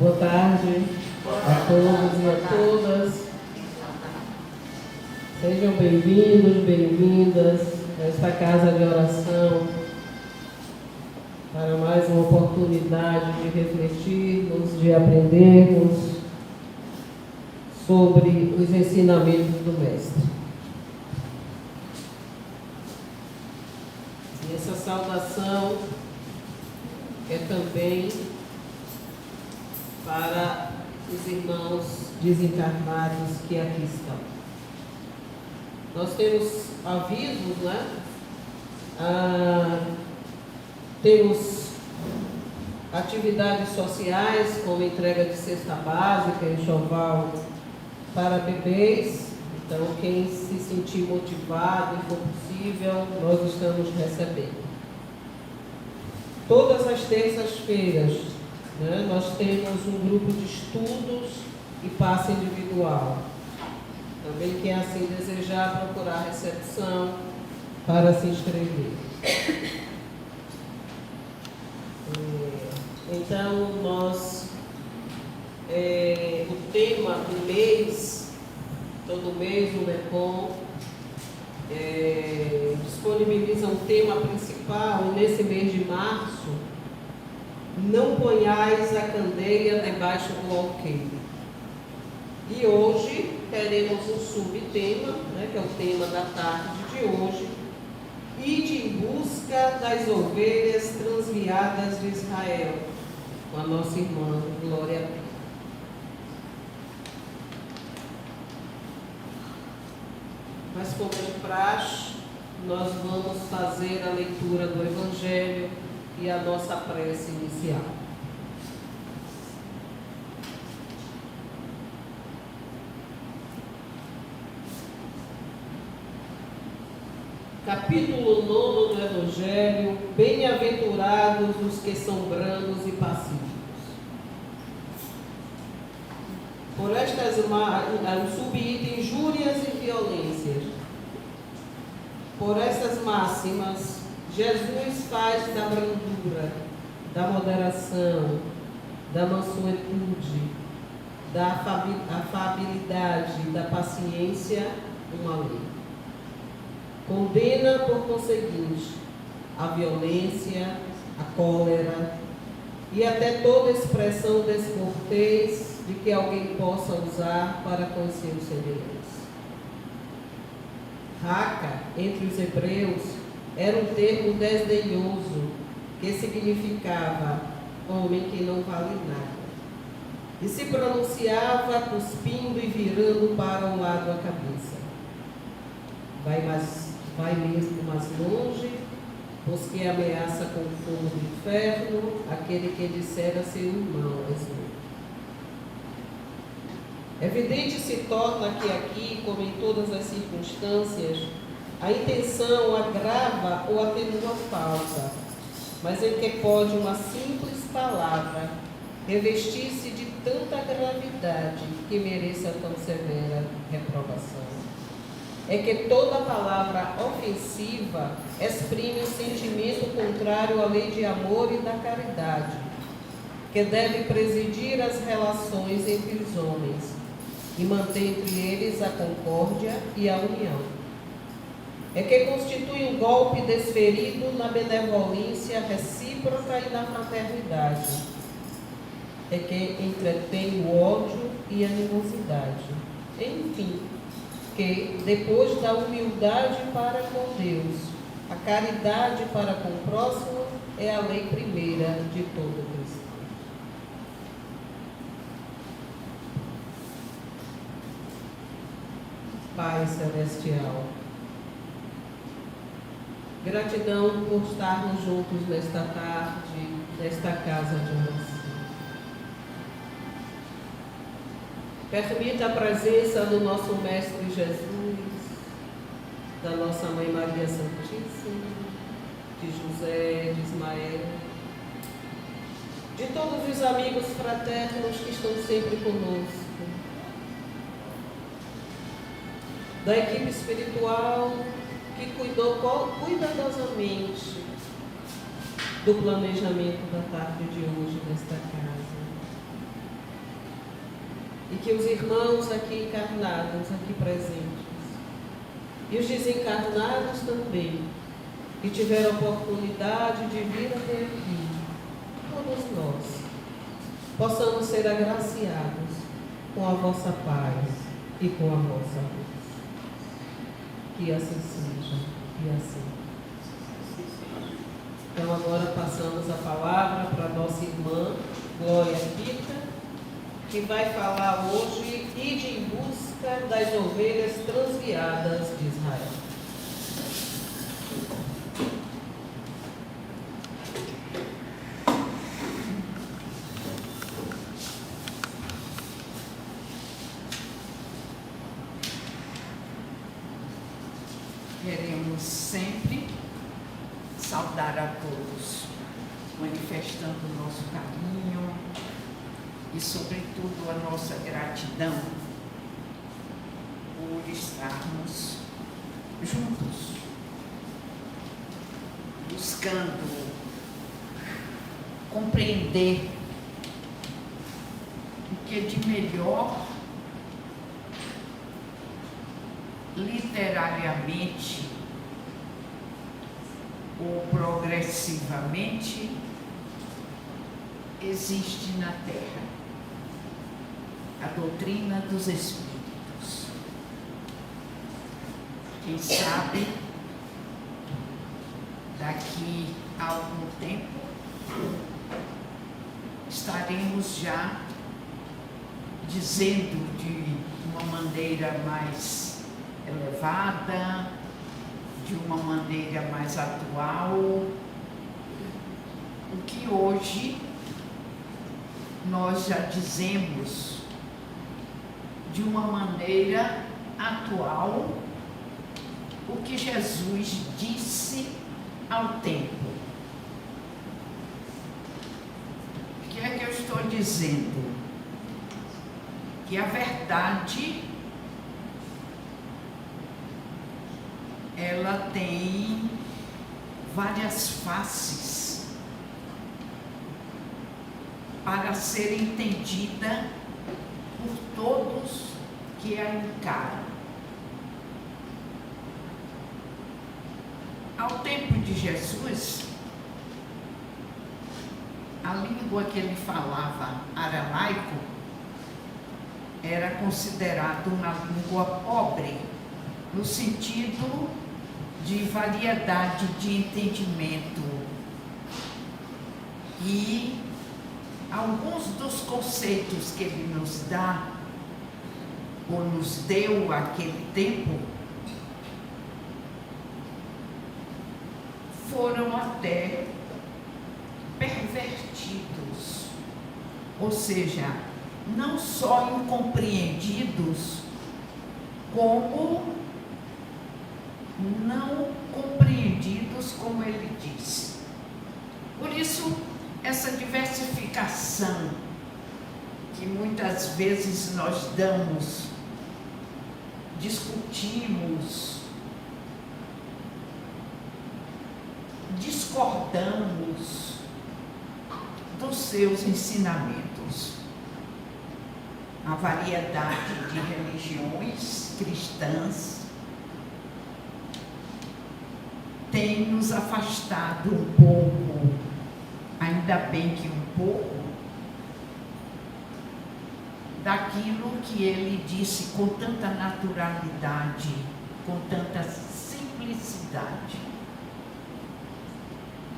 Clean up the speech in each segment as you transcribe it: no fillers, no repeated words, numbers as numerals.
Boa tarde a todos e a todas. Sejam bem-vindos, bem-vindas a esta casa de oração para mais uma oportunidade de refletirmos, de aprendermos sobre os ensinamentos do Mestre. E essa saudação é também para os irmãos desencarnados que aqui estão. Nós temos avisos, né? Temos atividades sociais, como entrega de cesta básica, enxoval para bebês. Então, quem se sentir motivado e for possível, nós estamos recebendo. Todas as terças-feiras, né, nós temos um grupo de estudos e passe individual. Também quem assim desejar procurar recepção para se inscrever. Então, o tema do mês, todo mês o MECOM disponibiliza um tema principal. Nesse mês de março, não ponhais a candeia debaixo do alqueire. E hoje teremos um subtema, né, que é o tema da tarde de hoje: ide em busca das ovelhas transviadas de Israel, com a nossa irmã Glória Pires. Mas, como de praxe, nós vamos fazer a leitura do Evangelho e a nossa prece inicial. Capítulo 9 do Evangelho: bem-aventurados os que são brandos e pacíficos. Por estas subitem injúrias e violências. Por estas máximas, Jesus faz da brandura, da moderação, da mansuetude, da afabilidade, da paciência uma lei. Condena, por conseguinte, a violência, a cólera e até toda expressão descortês de que alguém possa usar para com seus semelhantes. Raca, entre os hebreus, era um termo desdenhoso que significava homem que não vale nada. E se pronunciava cuspindo e virando para um lado a cabeça. Vai mesmo mais longe, pois que ameaça com o fogo do inferno aquele que disser a seu irmão: és louco. Evidente se torna que aqui, como em todas as circunstâncias, a intenção agrava ou atenua a falta, mas em que pode uma simples palavra revestir-se de tanta gravidade que mereça tão severa reprovação. É que toda palavra ofensiva exprime um sentimento contrário à lei de amor e da caridade, que deve presidir as relações entre os homens e manter entre eles a concórdia e a união. É que constitui um golpe desferido na benevolência recíproca e na fraternidade. É que entretém o ódio e a animosidade. Enfim, que, depois da humildade para com Deus, a caridade para com o próximo é a lei primeira de todo cristão. Pai Celestial, gratidão por estarmos juntos nesta tarde, nesta casa de oração. Permita a presença do nosso Mestre Jesus, da nossa Mãe Maria Santíssima, de José, de Ismael, de todos os amigos fraternos que estão sempre conosco, da equipe espiritual que cuidou cuidadosamente do planejamento da tarde de hoje nesta casa. e que os irmãos aqui encarnados, aqui presentes, e os desencarnados também, que tiveram oportunidade de vir até aqui, todos nós, possamos ser agraciados com a vossa paz e com a vossa luz. Que assim seja, e assim. Então agora passamos a palavra para a nossa irmã Glória Rita, que vai falar hoje: ide em busca das ovelhas transviadas de Israel. Queremos sempre saudar a todos, manifestando o nosso carinho e, sobretudo, a nossa gratidão por estarmos juntos, buscando compreender o que de melhor, literariamente ou progressivamente, existe na Terra: a doutrina dos Espíritos. Quem sabe, daqui a algum tempo, estaremos já dizendo de uma maneira mais elevada, de uma maneira mais atual, o que hoje nós já dizemos de uma maneira atual, o que Jesus disse ao tempo. O que é que eu estou dizendo? Que a verdade, ela tem várias faces para ser entendida por todos que a encaram. Ao tempo de Jesus, a língua que ele falava, aramaico, era considerada uma língua pobre, no sentido de variedade de entendimento, e alguns dos conceitos que ele nos dá, ou nos deu àquele tempo, foram até pervertidos, ou seja, não só incompreendidos, como não compreendidos, como ele disse. Por isso, essa diversificação que muitas vezes nós damos, discutimos, discordamos dos seus ensinamentos. A variedade de religiões cristãs tem nos afastado um pouco, ainda bem que um pouco, daquilo que ele disse com tanta naturalidade, com tanta simplicidade.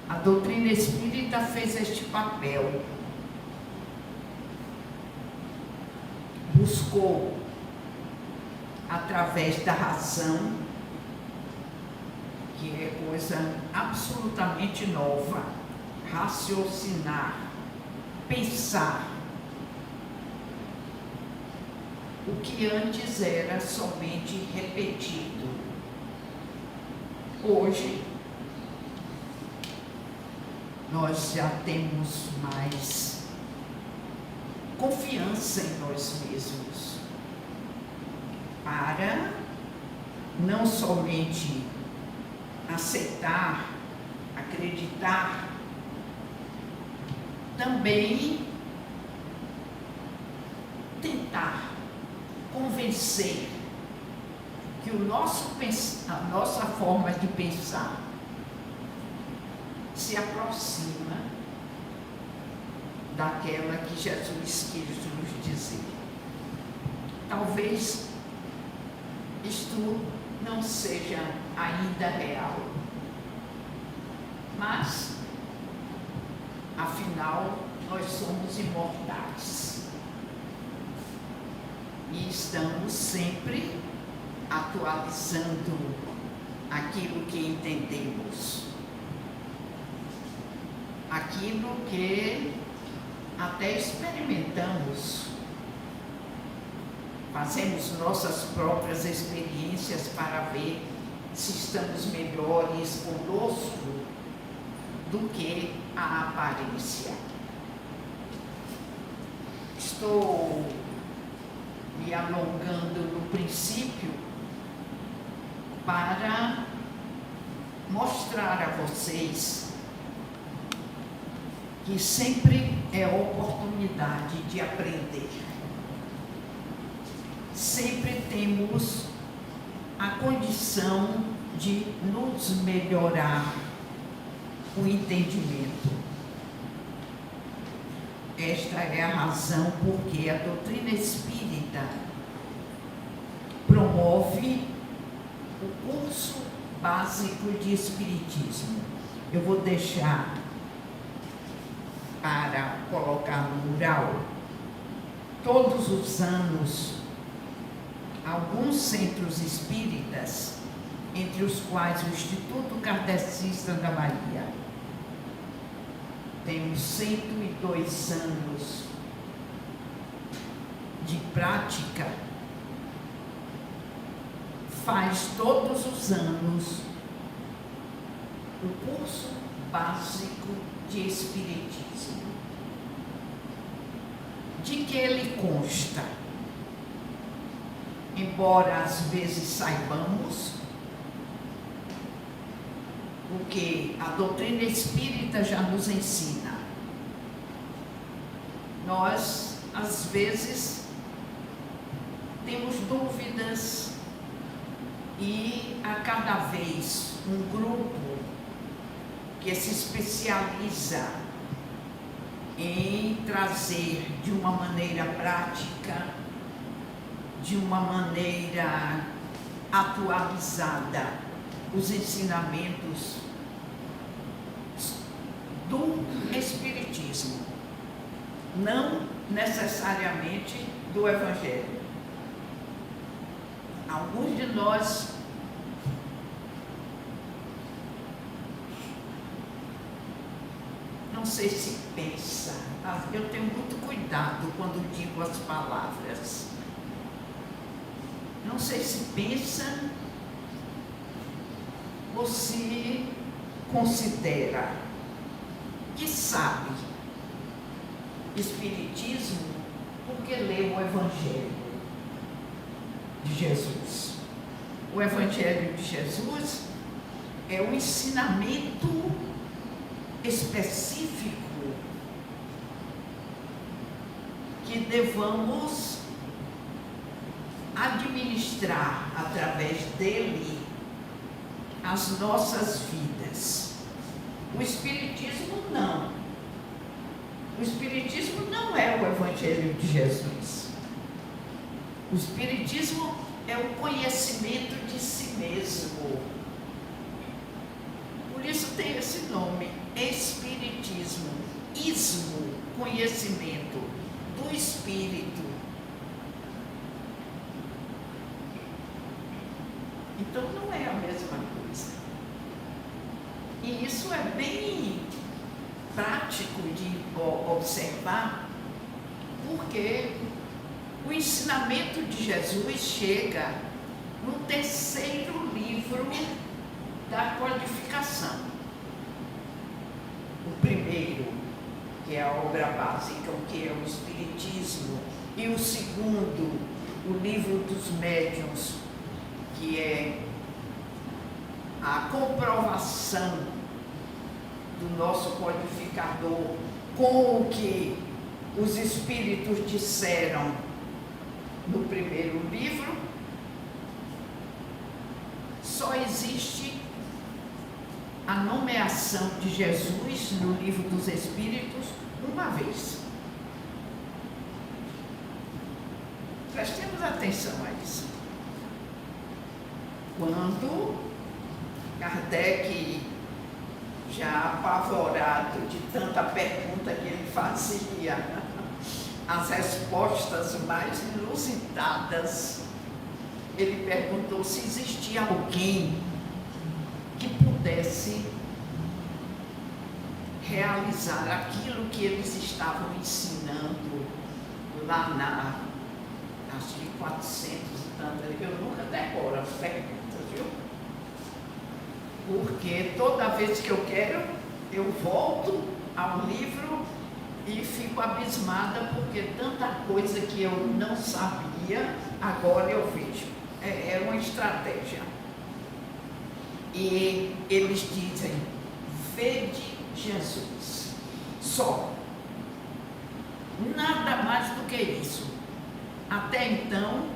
A doutrina espírita fez este papel. Buscou, através da razão, que é coisa absolutamente nova, raciocinar, pensar, o que antes era somente repetido. Hoje, nós já temos mais confiança em nós mesmos, para não somente aceitar, acreditar, também tentar convencer que a nossa forma de pensar se aproxima daquela que Jesus quis nos dizer. Talvez isto não seja ainda real, mas, afinal, nós somos imortais e estamos sempre atualizando aquilo que entendemos, aquilo que até experimentamos, fazemos nossas próprias experiências para ver se estamos melhores conosco do que a aparência. Estou me alongando no princípio para mostrar a vocês que sempre é oportunidade de aprender. Sempre temos a condição de nos melhorar o entendimento. Esta é a razão porque a doutrina espírita promove o curso básico de Espiritismo. Eu vou deixar para colocar no mural. Todos os anos, alguns centros espíritas, entre os quais o Instituto Kardecista da Bahia, temos 102 anos de prática, faz todos os anos o curso básico de Espiritismo. De que ele consta? Embora às vezes saibamos o que a doutrina espírita já nos ensina, nós às vezes temos dúvidas e a cada vez um grupo que se especializa em trazer de uma maneira prática, de uma maneira atualizada, os ensinamentos do Espiritismo, não necessariamente do Evangelho. Alguns de nós não sei se pensa, eu tenho muito cuidado quando digo as palavras. Não sei se pensa ou se considera que sabe Espiritismo porque lê o Evangelho de Jesus. O Evangelho de Jesus é um ensinamento específico que devamos administrar através dele as nossas vidas. O Espiritismo não. O Espiritismo não é o Evangelho de Jesus. O Espiritismo é o conhecimento de si mesmo. Por isso tem esse nome, Espiritismo. Ismo, conhecimento do Espírito. Então não é a mesma coisa. E isso é bem prático de observar, porque o ensinamento de Jesus chega no terceiro livro da codificação. O primeiro, que é a obra básica, o que é o Espiritismo, e o segundo, o livro dos médiuns, que é a comprovação do nosso codificador com o que os espíritos disseram no primeiro livro, só existe a nomeação de Jesus no livro dos Espíritos uma vez. Prestemos atenção a isso. Quando Kardec, já apavorado de tanta pergunta que ele fazia, as respostas mais inusitadas, ele perguntou se existia alguém que pudesse realizar aquilo que eles estavam ensinando lá na, acho que 400 e tanto, eu nunca decoro as perguntas, viu? Porque toda vez que eu quero, eu volto ao livro e fico abismada, porque tanta coisa que eu não sabia, agora eu vejo. É uma estratégia. E eles dizem, vede Jesus. Só. Nada mais do que isso. Até então,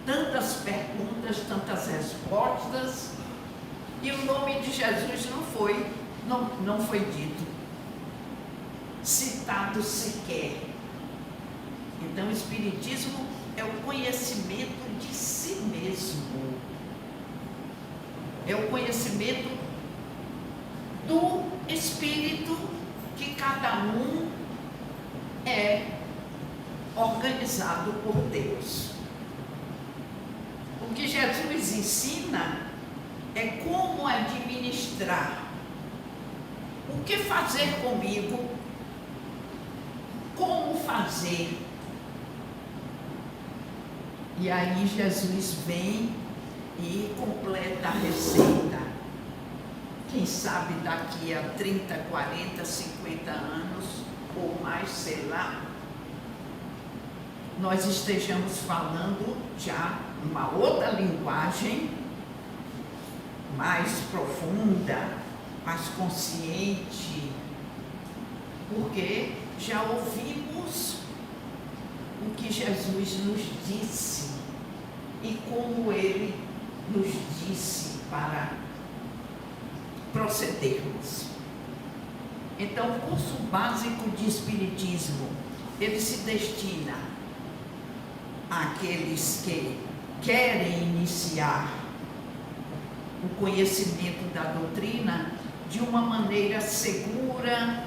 tantas perguntas, tantas respostas, e o nome de Jesus não foi dito, citado sequer. Então, o Espiritismo é o conhecimento de si mesmo. É o conhecimento do Espírito, que cada um é organizado por Deus. O que Jesus ensina é como administrar, o que fazer comigo, como fazer. E aí Jesus vem e completa a receita. Quem sabe daqui a 30, 40, 50 anos, ou mais, sei lá, nós estejamos falando já uma outra linguagem, mais profunda, mais consciente, porque já ouvimos o que Jesus nos disse e como ele nos disse para procedermos. Então, o curso básico de Espiritismo, ele se destina àqueles que querem iniciar o conhecimento da doutrina de uma maneira segura,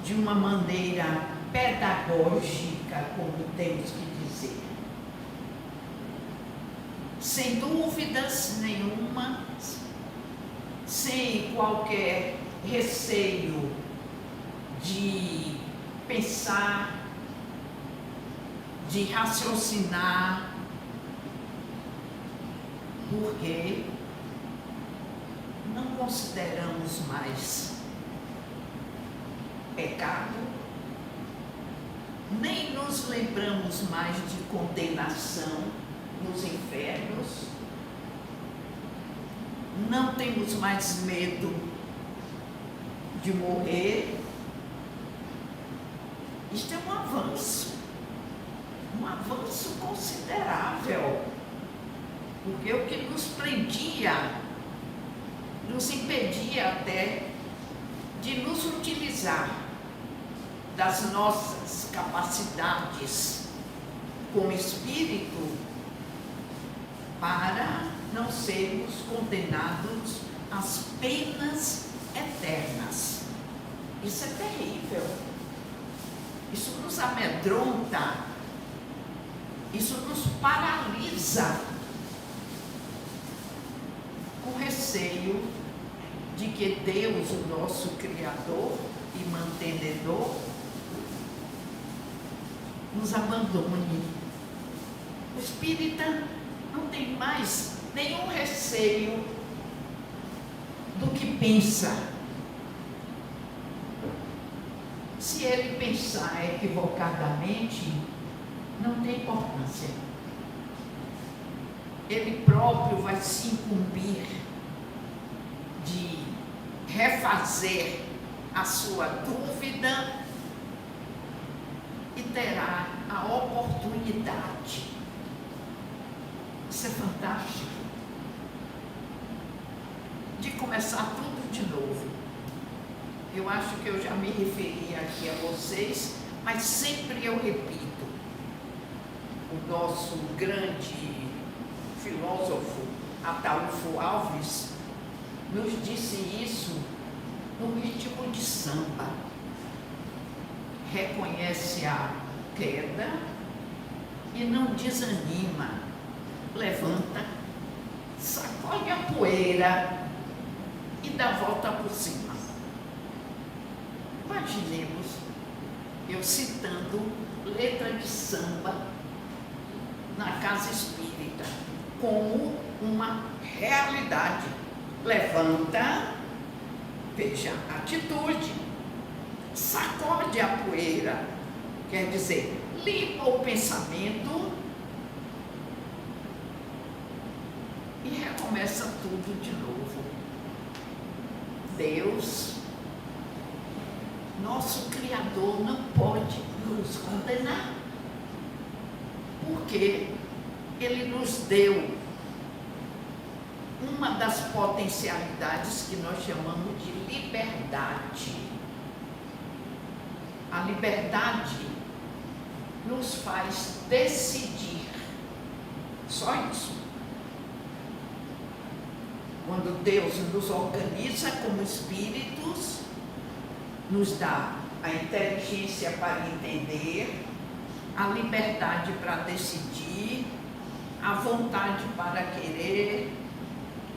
de uma maneira pedagógica, como temos que dizer. Sem dúvidas nenhuma, sem qualquer receio de pensar, de raciocinar, porque não consideramos mais pecado, nem nos lembramos mais de condenação nos infernos, não temos mais medo de morrer. Isto é um avanço considerável, porque o que nos prendia, nos impedia até de nos utilizar das nossas capacidades como espírito para não sermos condenados às penas eternas. Isso é terrível. Isso nos amedronta, isso nos paralisa, com receio de que Deus, o nosso Criador e mantenedor, nos abandone. O espírita não tem mais nenhum receio do que pensa. Se ele pensar equivocadamente, não tem importância. Ele próprio vai se incumbir de refazer a sua dúvida e terá a oportunidade Isso é fantástico. De começar tudo de novo. Eu acho que eu já me referi aqui a vocês, mas sempre eu repito. O nosso grande filósofo Ataúfo Alves nos disse isso no ritmo de samba. Reconhece a queda e não desanima. Levanta, sacode a poeira e dá a volta por cima. Imaginemos eu citando letra de samba na casa espírita como uma realidade. Levanta, veja, atitude, sacode a poeira, quer dizer, limpa o pensamento e recomeça tudo de novo. Deus, nosso Criador, não pode nos condenar, porque Ele nos deu uma das potencialidades que nós chamamos de liberdade. A liberdade nos faz decidir, só isso. Quando Deus nos organiza como espíritos, nos dá a inteligência para entender, a liberdade para decidir, a vontade para querer,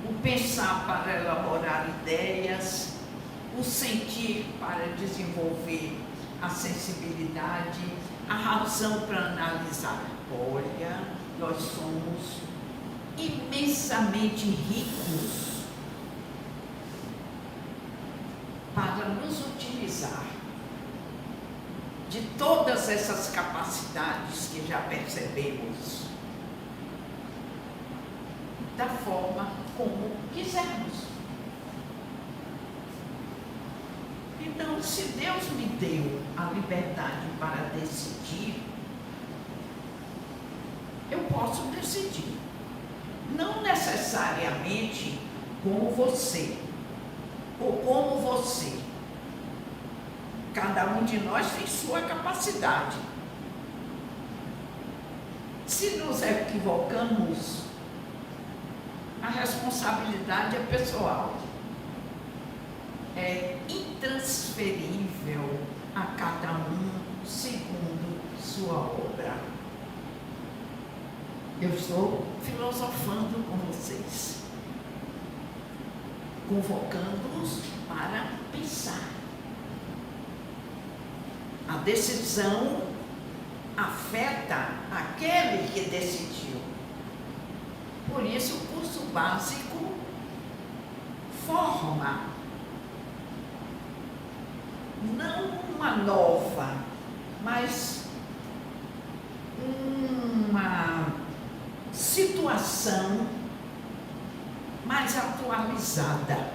o pensar para elaborar ideias, o sentir para desenvolver a sensibilidade, a razão para analisar. Olha, nós somos imensamente ricos para nos utilizar de todas essas capacidades que já percebemos, da forma como quisermos. Então, se Deus me deu a liberdade para decidir, eu posso decidir. Não necessariamente como você, ou como você. Cada um de nós tem sua capacidade. Se nos equivocamos, a responsabilidade é pessoal. É intransferível a cada um segundo sua obra. Eu estou filosofando com vocês, convocando-os para pensar. A decisão afeta aquele que decidiu. Por isso, o curso básico forma não uma nova, mas uma situação mais atualizada,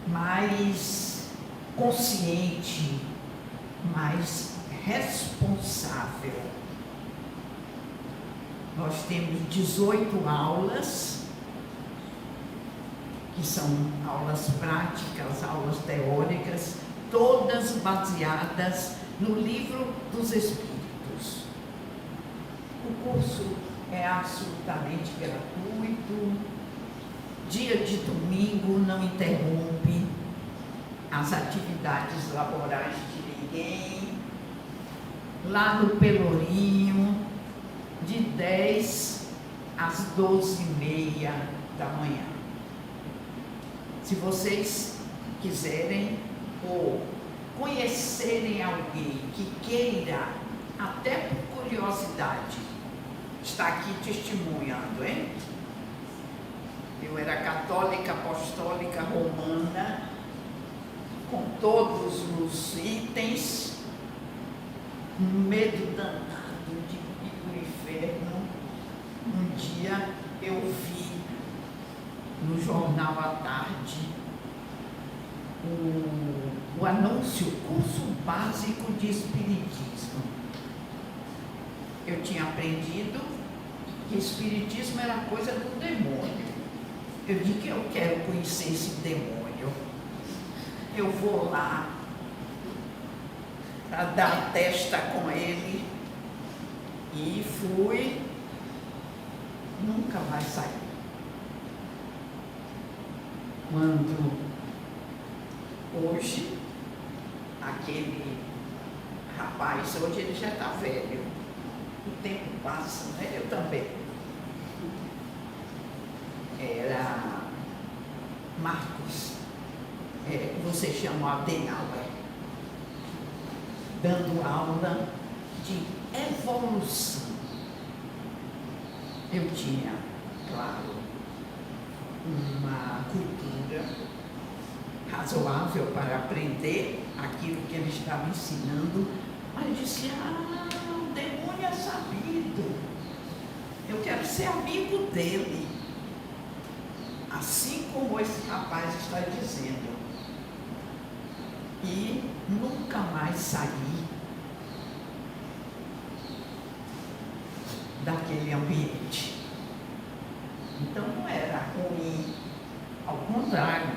mais consciente, mais responsável. Nós temos 18 aulas, que são aulas práticas, aulas teóricas, todas baseadas no Livro dos Espíritos. O curso é absolutamente gratuito. Dia de domingo não interrompe as atividades laborais de ninguém. Lá no Pelourinho, de 10 às 12h30 da manhã. Se vocês quiserem ou conhecerem alguém que queira, até por curiosidade, está aqui testemunhando, hein? Eu era católica, apostólica, romana, com todos os itens, um medo danado de ir para o inferno. Um dia eu vi no jornal à tarde o anúncio, curso básico de Espiritismo. eu tinha aprendido que espiritismo era coisa do demônio. Eu disse que eu quero conhecer esse demônio. Eu vou lá para dar testa com ele. E fui. Nunca mais saí. Quando hoje, aquele rapaz, hoje ele já está velho. O tempo passa, né? Eu também. Era Marcos, você chama Adenauer, dando aula de evolução. Eu tinha, claro, uma cultura razoável para aprender aquilo que ele estava ensinando, mas disse, o demônio é sabido, eu quero ser amigo dele, assim como esse rapaz está dizendo. E nunca mais saí daquele ambiente. Então não era ruim, ao contrário,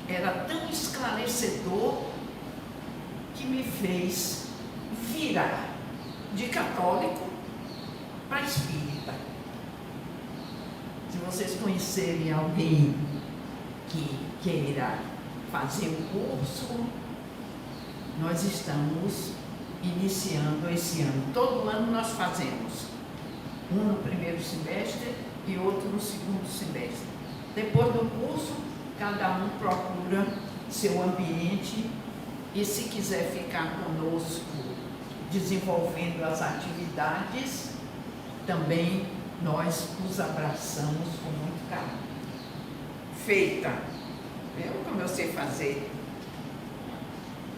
era tão esclarecedor que me fez virar de católico para espírita. Se vocês conhecerem alguém que queira fazer um curso, nós estamos iniciando esse ano. Todo ano nós fazemos. Um no primeiro semestre e outro no segundo semestre. Depois do curso, cada um procura seu ambiente e se quiser ficar conosco desenvolvendo as atividades, também nós os abraçamos com muito carinho. Feita, eu como eu sei fazer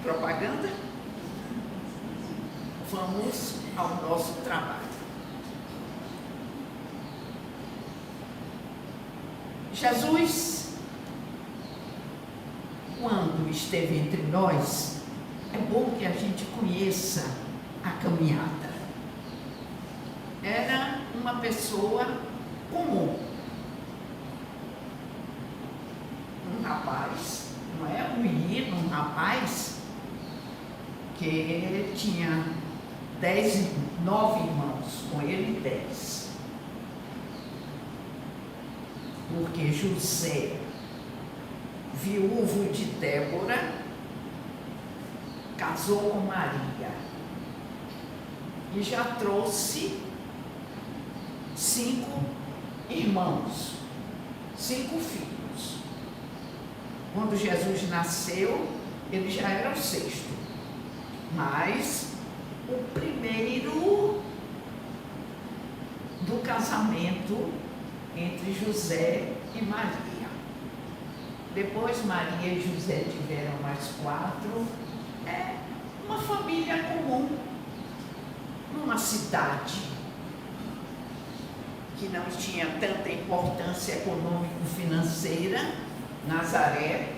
propaganda, vamos ao nosso trabalho. Jesus, quando esteve entre nós, é bom que a gente conheça a caminhada. Era uma pessoa comum. Um rapaz, não é um menino, um rapaz, que tinha 9 irmãos, com ele 10. Porque José, viúvo de Débora, casou com Maria e já trouxe 5 irmãos, 5 filhos. Quando Jesus nasceu, ele já era o 6º, mas o primeiro do casamento entre José e Maria. Depois Maria e José tiveram mais 4. É uma família comum, numa cidade que não tinha tanta importância econômico-financeira, Nazaré,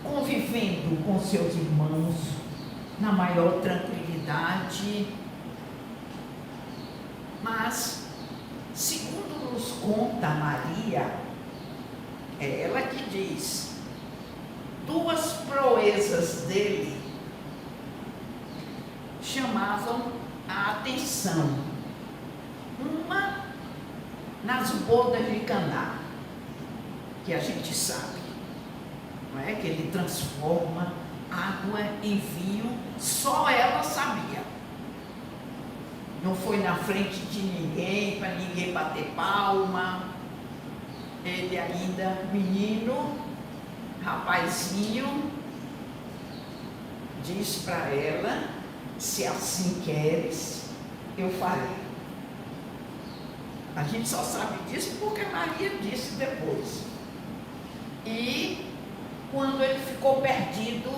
convivendo com seus irmãos na maior tranquilidade, mas, segundo nos conta Maria, é ela que diz, 2 proezas dele chamavam a atenção. Uma nas bodas de Caná, que a gente sabe, não é? Que ele transforma água em vinho, só ela sabia. Não foi na frente de ninguém, para ninguém bater palma. Ele ainda menino, rapazinho, diz para ela, se assim queres, eu farei. A gente só sabe disso porque Maria disse depois. E quando ele ficou perdido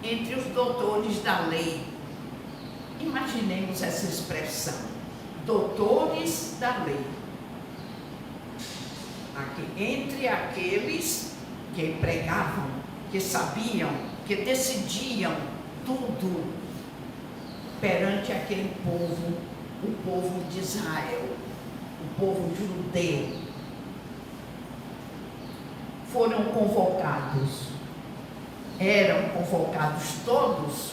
entre os doutores da lei, imaginemos essa expressão, doutores da lei. Entre aqueles que pregavam, que sabiam, que decidiam tudo, perante aquele povo, o povo de Israel, o povo judeu. Foram convocados, eram convocados todos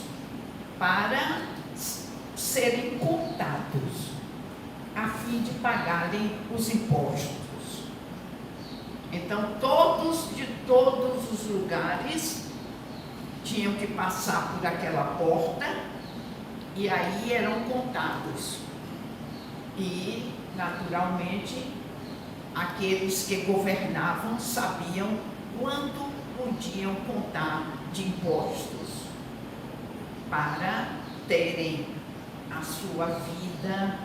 para serem contados, a fim de pagarem os impostos. Então, todos de todos os lugares tinham que passar por aquela porta e aí eram contados. E, naturalmente, aqueles que governavam sabiam quanto podiam contar de impostos para terem a sua vida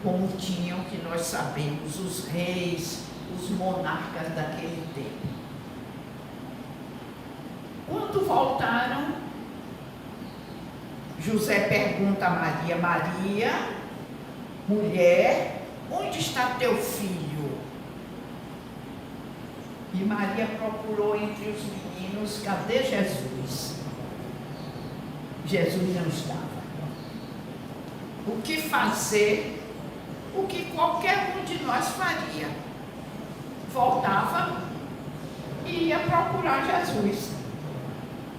como tinham, que nós sabemos, os reis, os monarcas daquele tempo. Quando voltaram, José pergunta a Maria: Maria, mulher, onde está teu filho? E Maria procurou entre os meninos: cadê Jesus? Jesus não estava. O que fazer? O que qualquer um de nós faria? Voltava e ia procurar Jesus.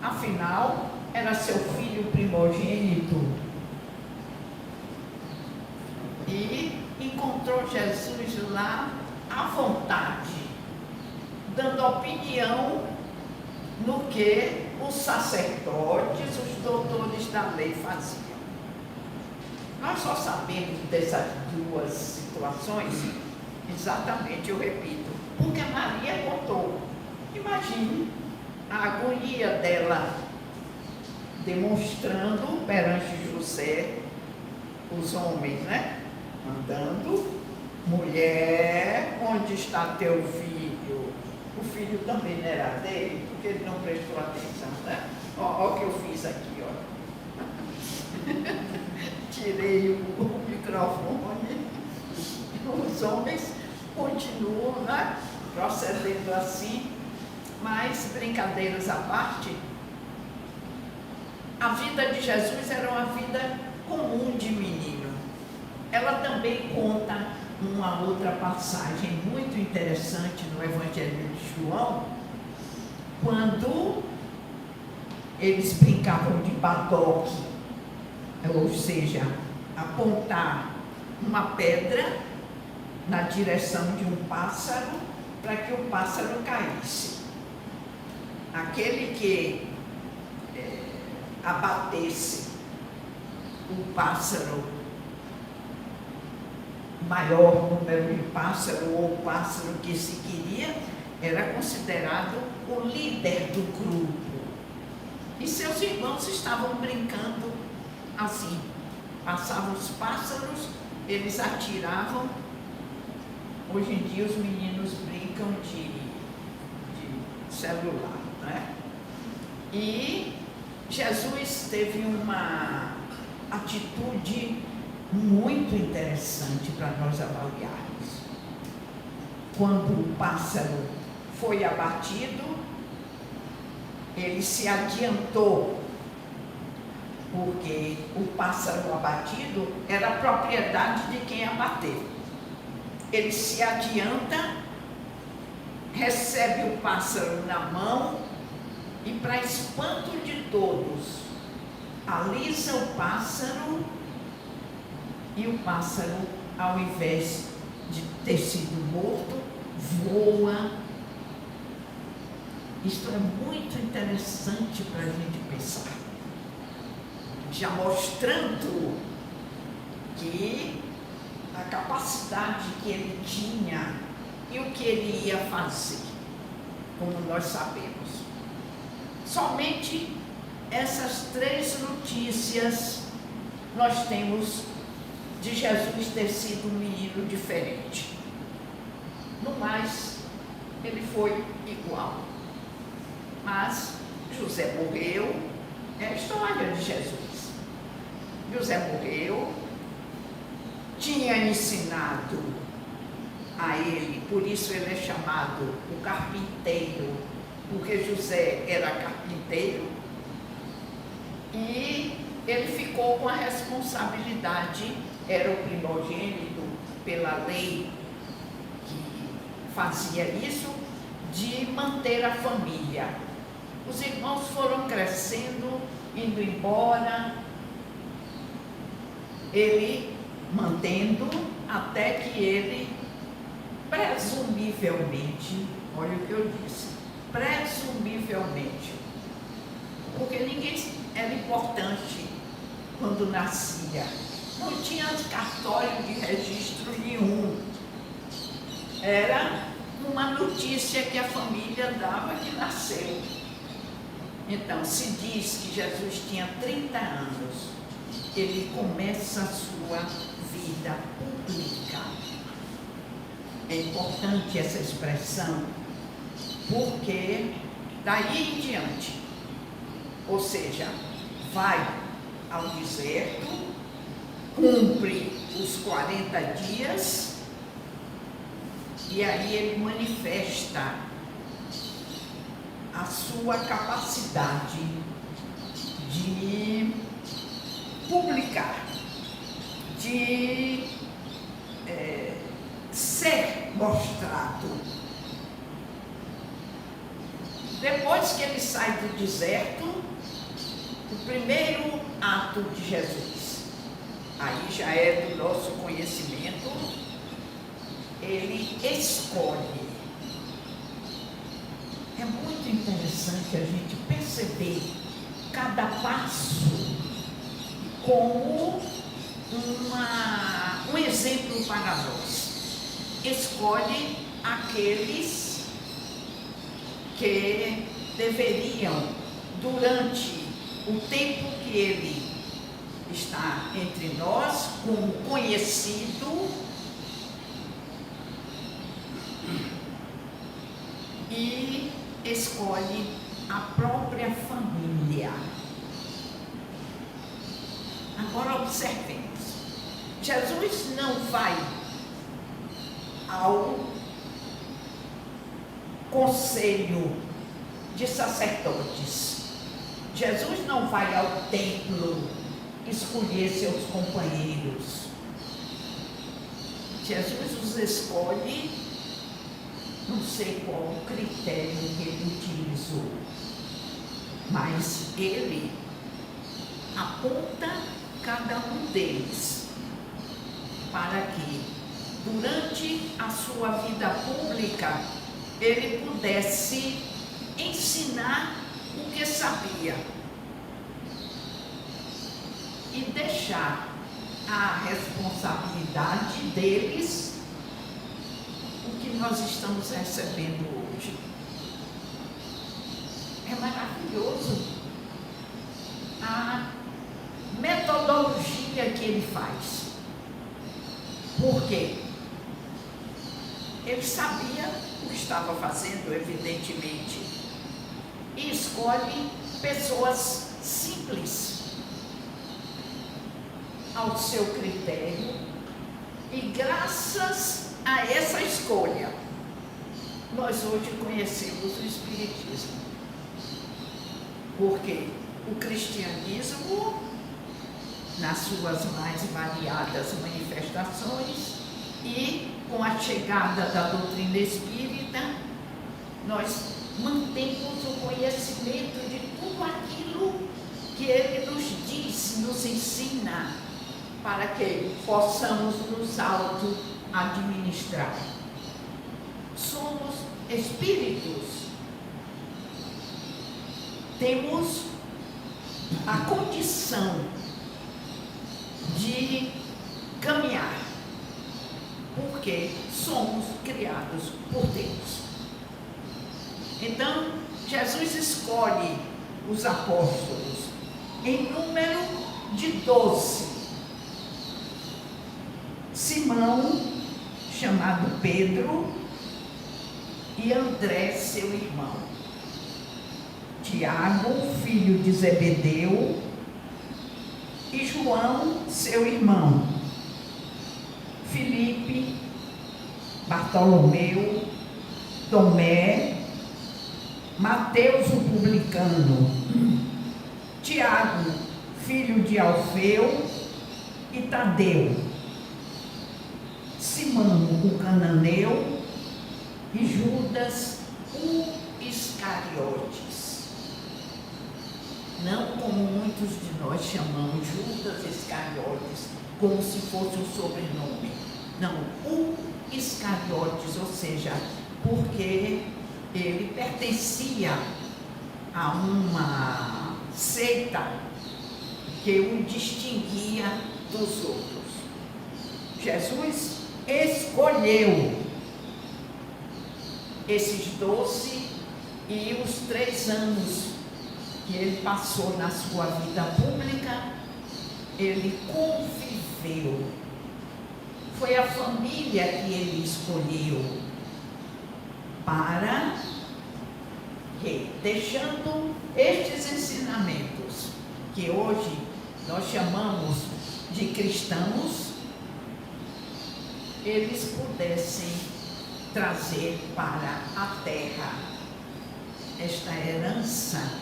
Afinal, era seu filho primogênito. E encontrou Jesus lá à vontade, dando opinião no que os sacerdotes, os doutores da lei faziam. Nós só sabemos dessas duas situações, exatamente, eu repito, porque Maria contou. Imagine a agonia dela, demonstrando perante José, os homens, né? Mandando: mulher, onde está teu filho? O filho também não era dele, porque ele não prestou atenção, né? Olha o que eu fiz aqui, ó. Tirei o microfone. Os homens continuam, né, procedendo assim, mas, brincadeiras à parte, a vida de Jesus era uma vida comum de menino. Ela também conta uma outra passagem muito interessante no Evangelho de João, quando eles brincavam de badoque, ou seja, apontar uma pedra na direção de um pássaro para que o pássaro caísse. Aquele que abatesse o pássaro, maior número de pássaro, ou o pássaro que se queria, era considerado o líder do grupo. E seus irmãos estavam brincando assim. Passavam os pássaros, eles atiravam. Hoje em dia os meninos brincam de celular, né? E Jesus teve uma atitude muito interessante para nós avaliarmos. Quando o pássaro foi abatido, ele se adiantou, porque o pássaro abatido era propriedade de quem abateu. Ele se adianta, recebe o pássaro na mão e, para espanto de todos, alisa o pássaro, e o pássaro, ao invés de ter sido morto, voa. Isto é muito interessante para a gente pensar, já mostrando que a capacidade que ele tinha e o que ele ia fazer, como nós sabemos. Somente essas 3 notícias nós temos de Jesus ter sido um menino diferente. No mais, ele foi igual. Mas José morreu, é a história de Jesus. José morreu, tinha ensinado a ele, por isso ele é chamado o carpinteiro, porque José era carpinteiro, e ele ficou com a responsabilidade, era o primogênito pela lei que fazia isso, de manter a família. Os irmãos foram crescendo, indo embora, ele mantendo, até que ele, presumivelmente, olha o que eu disse, presumivelmente, porque ninguém era importante quando nascia, não tinha cartório de registro nenhum, era uma notícia que a família dava que nasceu. Então, se diz que Jesus tinha 30 anos, ele começa a sua vida pública. É importante essa expressão, porque daí em diante, ou seja, vai ao deserto, cumpre os 40 dias, e aí ele manifesta a sua capacidade de publicar, de ser mostrado. Depois que ele sai do deserto, o primeiro ato de Jesus, aí já é do nosso conhecimento, ele escolhe. É muito interessante a gente perceber cada passo como um exemplo para nós. Escolhe aqueles que deveriam, durante o tempo que ele está entre nós, como conhecido, e escolhe a própria família. Agora observemos, Jesus não vai ao conselho de sacerdotes, Jesus não vai ao templo escolher seus companheiros, Jesus os escolhe, não sei qual o critério que ele utilizou, mas ele aponta cada um deles para que, durante a sua vida pública, ele pudesse ensinar o que sabia e deixar a responsabilidade deles o que nós estamos recebendo hoje. É maravilhoso a metodologia que ele faz. Por quê? Ele sabia o que estava fazendo, evidentemente, e escolhe pessoas simples ao seu critério, e graças a essa escolha, nós hoje conhecemos o Espiritismo. Porque o cristianismo, nas suas mais variadas manifestações, e com a chegada da doutrina espírita, nós mantemos o conhecimento de tudo aquilo que ele nos diz, nos ensina, para que possamos nos auto-administrar. Somos espíritos, temos a condição de caminhar, porque somos criados por Deus. Então, Jesus escolhe os apóstolos em número de 12. Simão, chamado Pedro, e André, seu irmão. Tiago, filho de Zebedeu, e João, seu irmão. Filipe, Bartolomeu, Tomé, Mateus o publicano, Tiago, filho de Alfeu, e Tadeu, Simão, o cananeu, e Judas, o Iscariotes. Não como muitos de nós chamamos Judas Iscariotes, como se fosse um sobrenome. Não, o Iscariotes, ou seja, porque ele pertencia a uma seita que o distinguia dos outros. Jesus escolheu esses 12 e os 3 anos que ele passou na sua vida pública, ele conviveu. Foi a família que ele escolheu para que, deixando estes ensinamentos que hoje nós chamamos de cristãos, eles pudessem trazer para a terra esta herança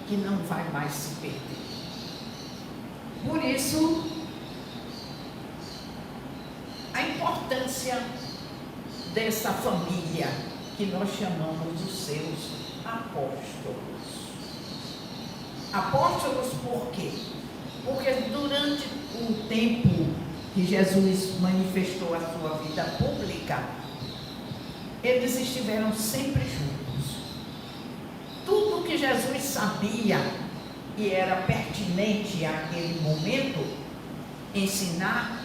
que não vai mais se perder. Por isso, a importância dessa família que nós chamamos os seus apóstolos. Apóstolos por quê? Porque durante o tempo que Jesus manifestou a sua vida pública, eles estiveram sempre juntos. Tudo que Jesus sabia e era pertinente àquele momento ensinar,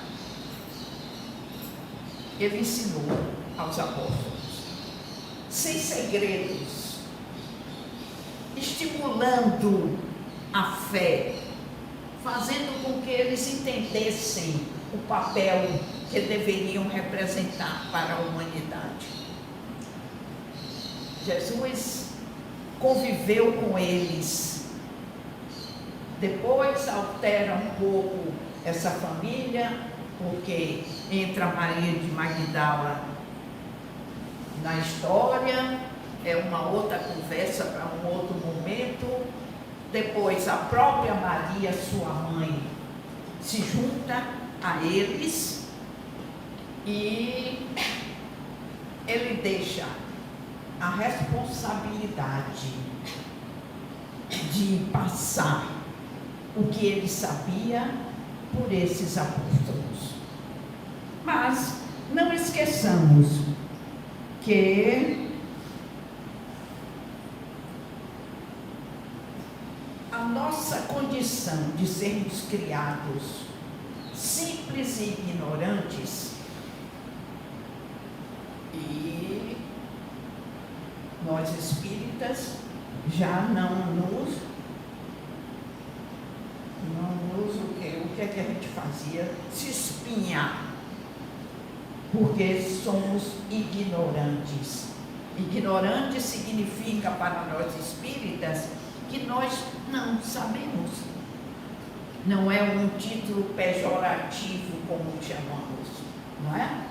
ele ensinou aos apóstolos, sem segredos, estimulando a fé, fazendo com que eles entendessem o papel que deveriam representar para a humanidade. Jesus conviveu com eles, depois altera um pouco essa família, porque entra Maria de Magdala na história, é uma outra conversa para um outro momento. Depois a própria Maria, sua mãe, se junta a eles e ele deixa a responsabilidade de passar o que ele sabia por esses apóstolos. Mas não esqueçamos que a nossa condição de sermos criados simples e ignorantes, e nós espíritas já não nos o que é que a gente fazia? Se espinhar, porque somos ignorantes. Ignorante significa para nós espíritas que nós não sabemos. Não é um título pejorativo como chamamos, não é?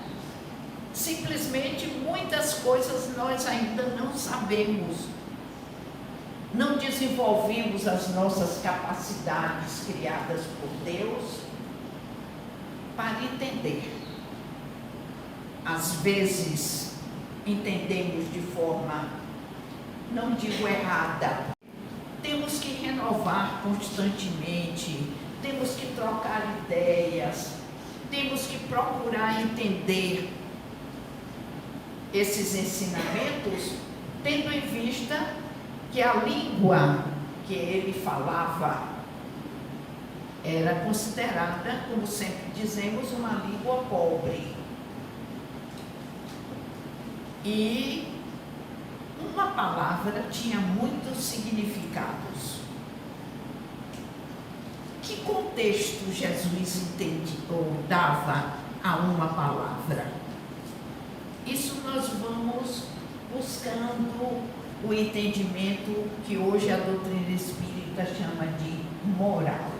Simplesmente muitas coisas nós ainda não sabemos. Não desenvolvemos as nossas capacidades criadas por Deus para entender. Às vezes entendemos de forma, não digo errada. Temos que renovar constantemente, temos que trocar ideias, temos que procurar entender esses ensinamentos, tendo em vista que a língua que ele falava era considerada, como sempre dizemos, uma língua pobre. E uma palavra tinha muitos significados. Que contexto Jesus dava a uma palavra? Isso nós vamos buscando o entendimento que hoje a doutrina espírita chama de moral.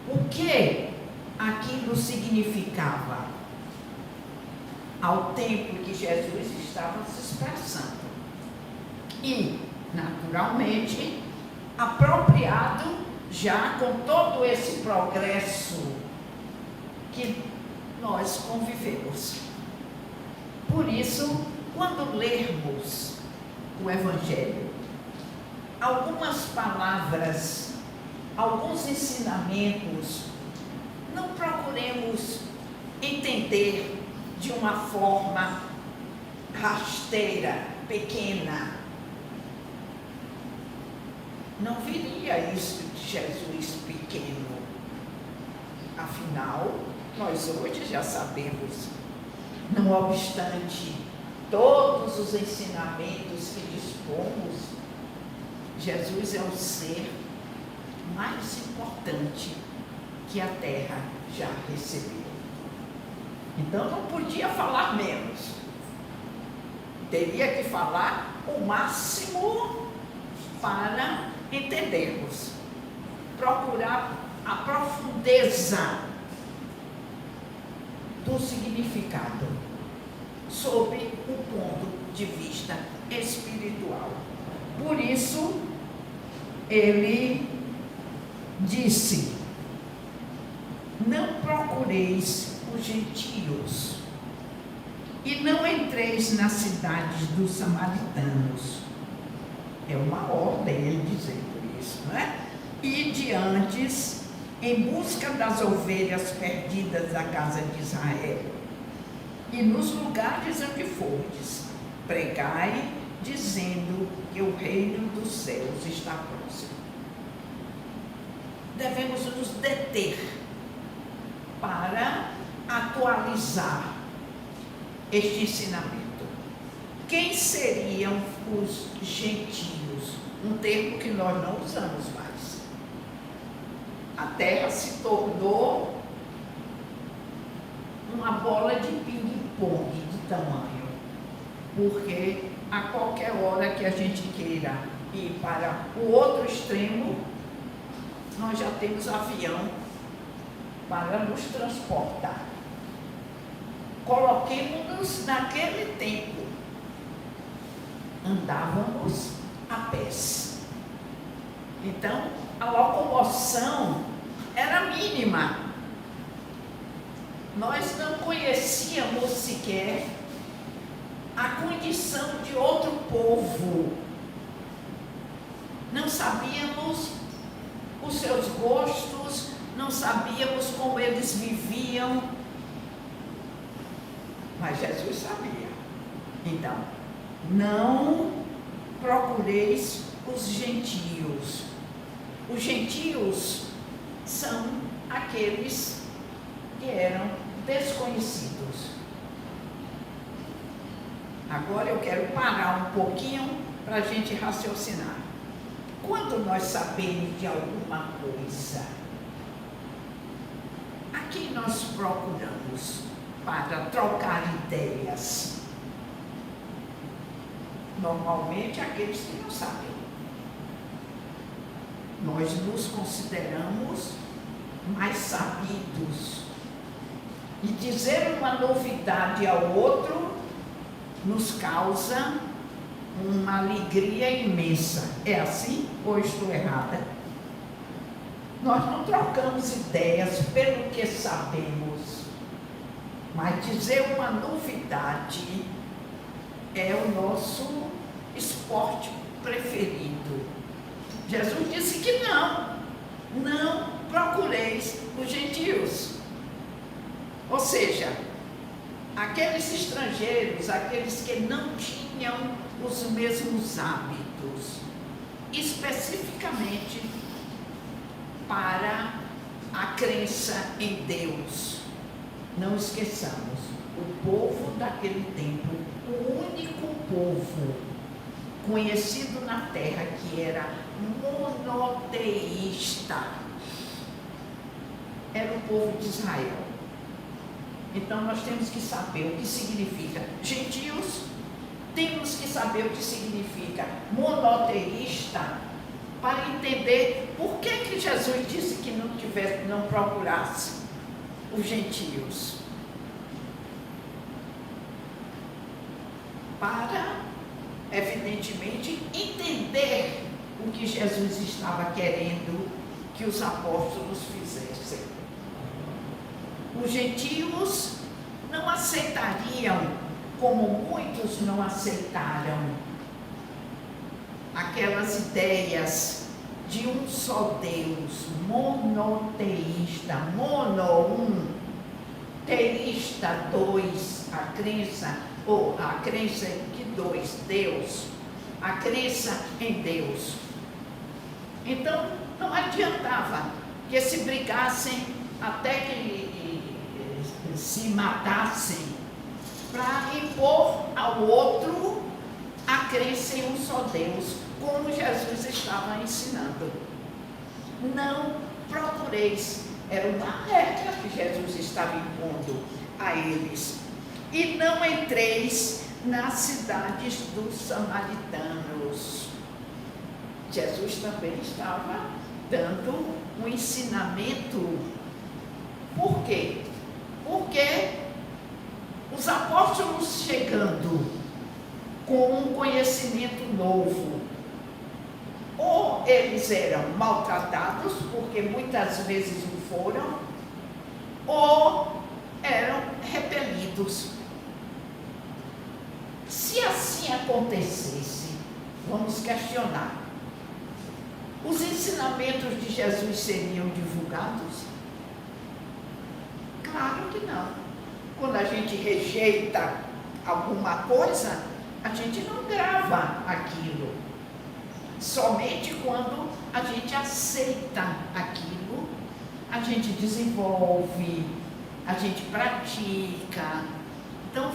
O que aquilo significava ao tempo que Jesus estava se expressando? E, naturalmente, apropriado já com todo esse progresso que nós convivemos. Por isso, quando lermos o Evangelho, algumas palavras, alguns ensinamentos, não procuremos entender de uma forma rasteira, pequena. Não viria isso de Jesus pequeno. Afinal, nós hoje já sabemos, não obstante todos os ensinamentos que dispomos, Jesus é o ser mais importante que a terra já recebeu. Então não podia falar menos. Teria que falar o máximo para entendermos. Procurar a profundeza do significado sob o ponto de vista espiritual. Por isso, ele disse: não procureis os gentios e não entreis nas cidades dos samaritanos. É uma ordem ele dizendo isso, não é? E diante, em busca das ovelhas perdidas da casa de Israel. E nos lugares onde fordes, pregai, dizendo que o reino dos céus está próximo. Devemos nos deter para atualizar este ensinamento. Quem seriam os gentios? Um termo que nós não usamos mais. A terra se tornou uma bola de ping-pong de tamanho, porque a qualquer hora que a gente queira ir para o outro extremo, nós já temos avião para nos transportar. Coloquemos-nos naquele tempo, andávamos a pés. Então, a locomoção era mínima. Nós não conhecíamos sequer a condição de outro povo. Não sabíamos os seus gostos, não sabíamos como eles viviam. Mas Jesus sabia. Então, não procureis os gentios. Os gentios são aqueles que eram desconhecidos. Agora eu quero parar um pouquinho para a gente raciocinar. Quando nós sabemos de alguma coisa, a quem nós procuramos para trocar ideias? Normalmente aqueles que não sabem. Nós nos consideramos mais sabidos. E dizer uma novidade ao outro nos causa uma alegria imensa. É assim ou estou errada? Nós não trocamos ideias pelo que sabemos, mas dizer uma novidade é o nosso esporte preferido. Jesus disse que não procureis os gentios. Ou seja, aqueles estrangeiros, aqueles que não tinham os mesmos hábitos, especificamente para a crença em Deus. Não esqueçamos, o povo daquele tempo, o único povo conhecido na terra que era monoteísta, era o povo de Israel. Então nós temos que saber o que significa gentios, temos que saber o que significa monoteísta, para entender por que Jesus disse que não procurasse os gentios. Para, evidentemente, entender o que Jesus estava querendo que os apóstolos fizessem. Os gentios não aceitariam, como muitos não aceitaram, aquelas ideias de um só Deus, monoteísta, teísta, dois, a crença de dois, Deus, a crença em Deus. Então, não adiantava que se brigassem até que se matassem para impor ao outro a crença em um só Deus, como Jesus estava ensinando. Não procureis, era uma regra que Jesus estava impondo a eles. E não entreis nas cidades dos samaritanos. Jesus também estava dando um ensinamento. Por quê? Porque os apóstolos chegando com um conhecimento novo, ou eles eram maltratados, porque muitas vezes o foram, ou eram repelidos. Se assim acontecesse, vamos questionar, os ensinamentos de Jesus seriam divulgados? Claro que não. Quando a gente rejeita alguma coisa, a gente não grava aquilo. Somente quando a gente aceita aquilo, a gente desenvolve, a gente pratica. Então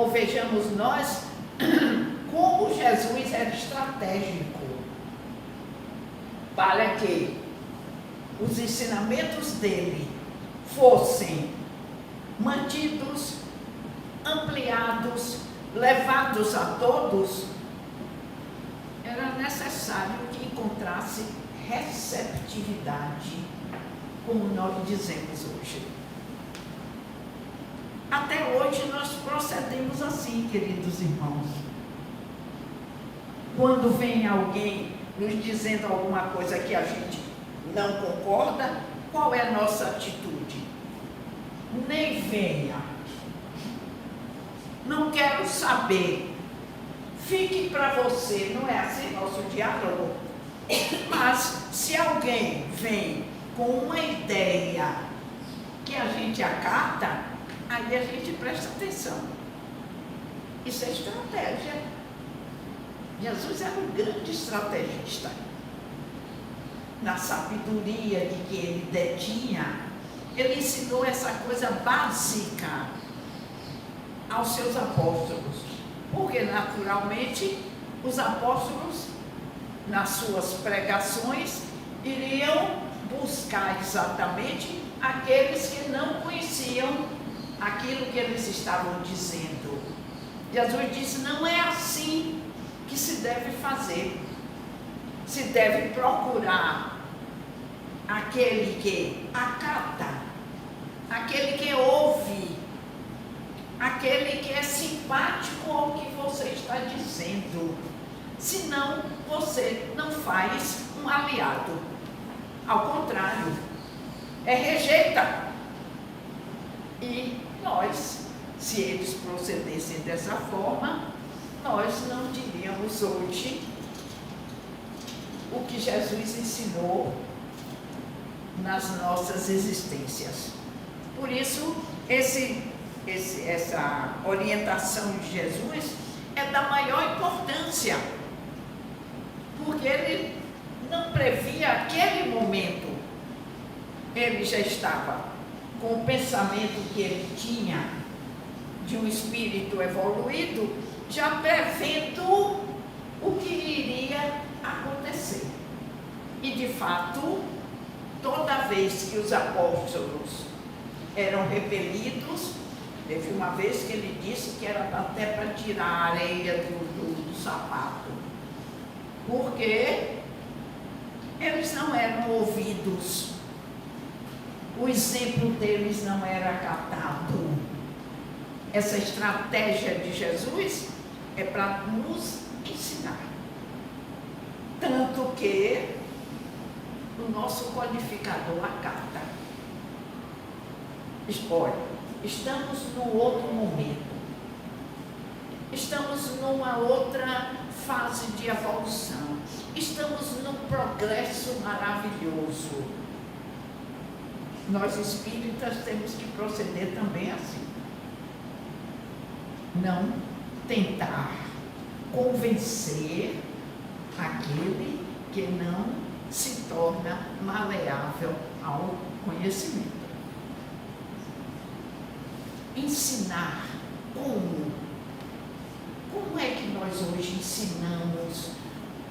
vejamos nós como Jesus era estratégico para que os ensinamentos dele fossem mantidos, ampliados, levados a todos. Era necessário que encontrasse receptividade, como nós dizemos hoje. Até hoje nós procedemos assim, queridos irmãos. Quando vem alguém nos dizendo alguma coisa que a gente não concorda, qual é a nossa atitude? Nem venha. Não quero saber. Fique para você, não é assim nosso diálogo? Mas se alguém vem com uma ideia que a gente acata, aí a gente presta atenção. Isso é estratégia. Jesus era um grande estrategista. Na sabedoria de que ele detinha, ele ensinou essa coisa básica aos seus apóstolos. Porque, naturalmente, os apóstolos, nas suas pregações, iriam buscar exatamente aqueles que não conheciam aquilo que eles estavam dizendo. Jesus disse, não é assim que se deve fazer. Se deve procurar aquele que acata, aquele que ouve, aquele que é simpático ao que você está dizendo. Senão, você não faz um aliado. Ao contrário, rejeita. E nós, se eles procedessem dessa forma, nós não diríamos hoje o que Jesus ensinou nas nossas existências. Por isso, essa orientação de Jesus é da maior importância, porque ele não previa aquele momento. Ele já estava com o pensamento que ele tinha de um espírito evoluído, já prevendo o que iria acontecer. E de fato, toda vez que os apóstolos eram repelidos, teve uma vez que ele disse que era até para tirar a areia do sapato, porque eles não eram ouvidos, o exemplo deles não era acatado. Essa estratégia de Jesus é para nos ensinar. Tanto que o nosso codificador acata. Olha, estamos num outro momento. Estamos numa outra fase de evolução. Estamos num progresso maravilhoso. Nós espíritas temos que proceder também assim. Não tentar convencer aquele que não se torna maleável ao conhecimento. Ensinar como? Como é que nós hoje ensinamos,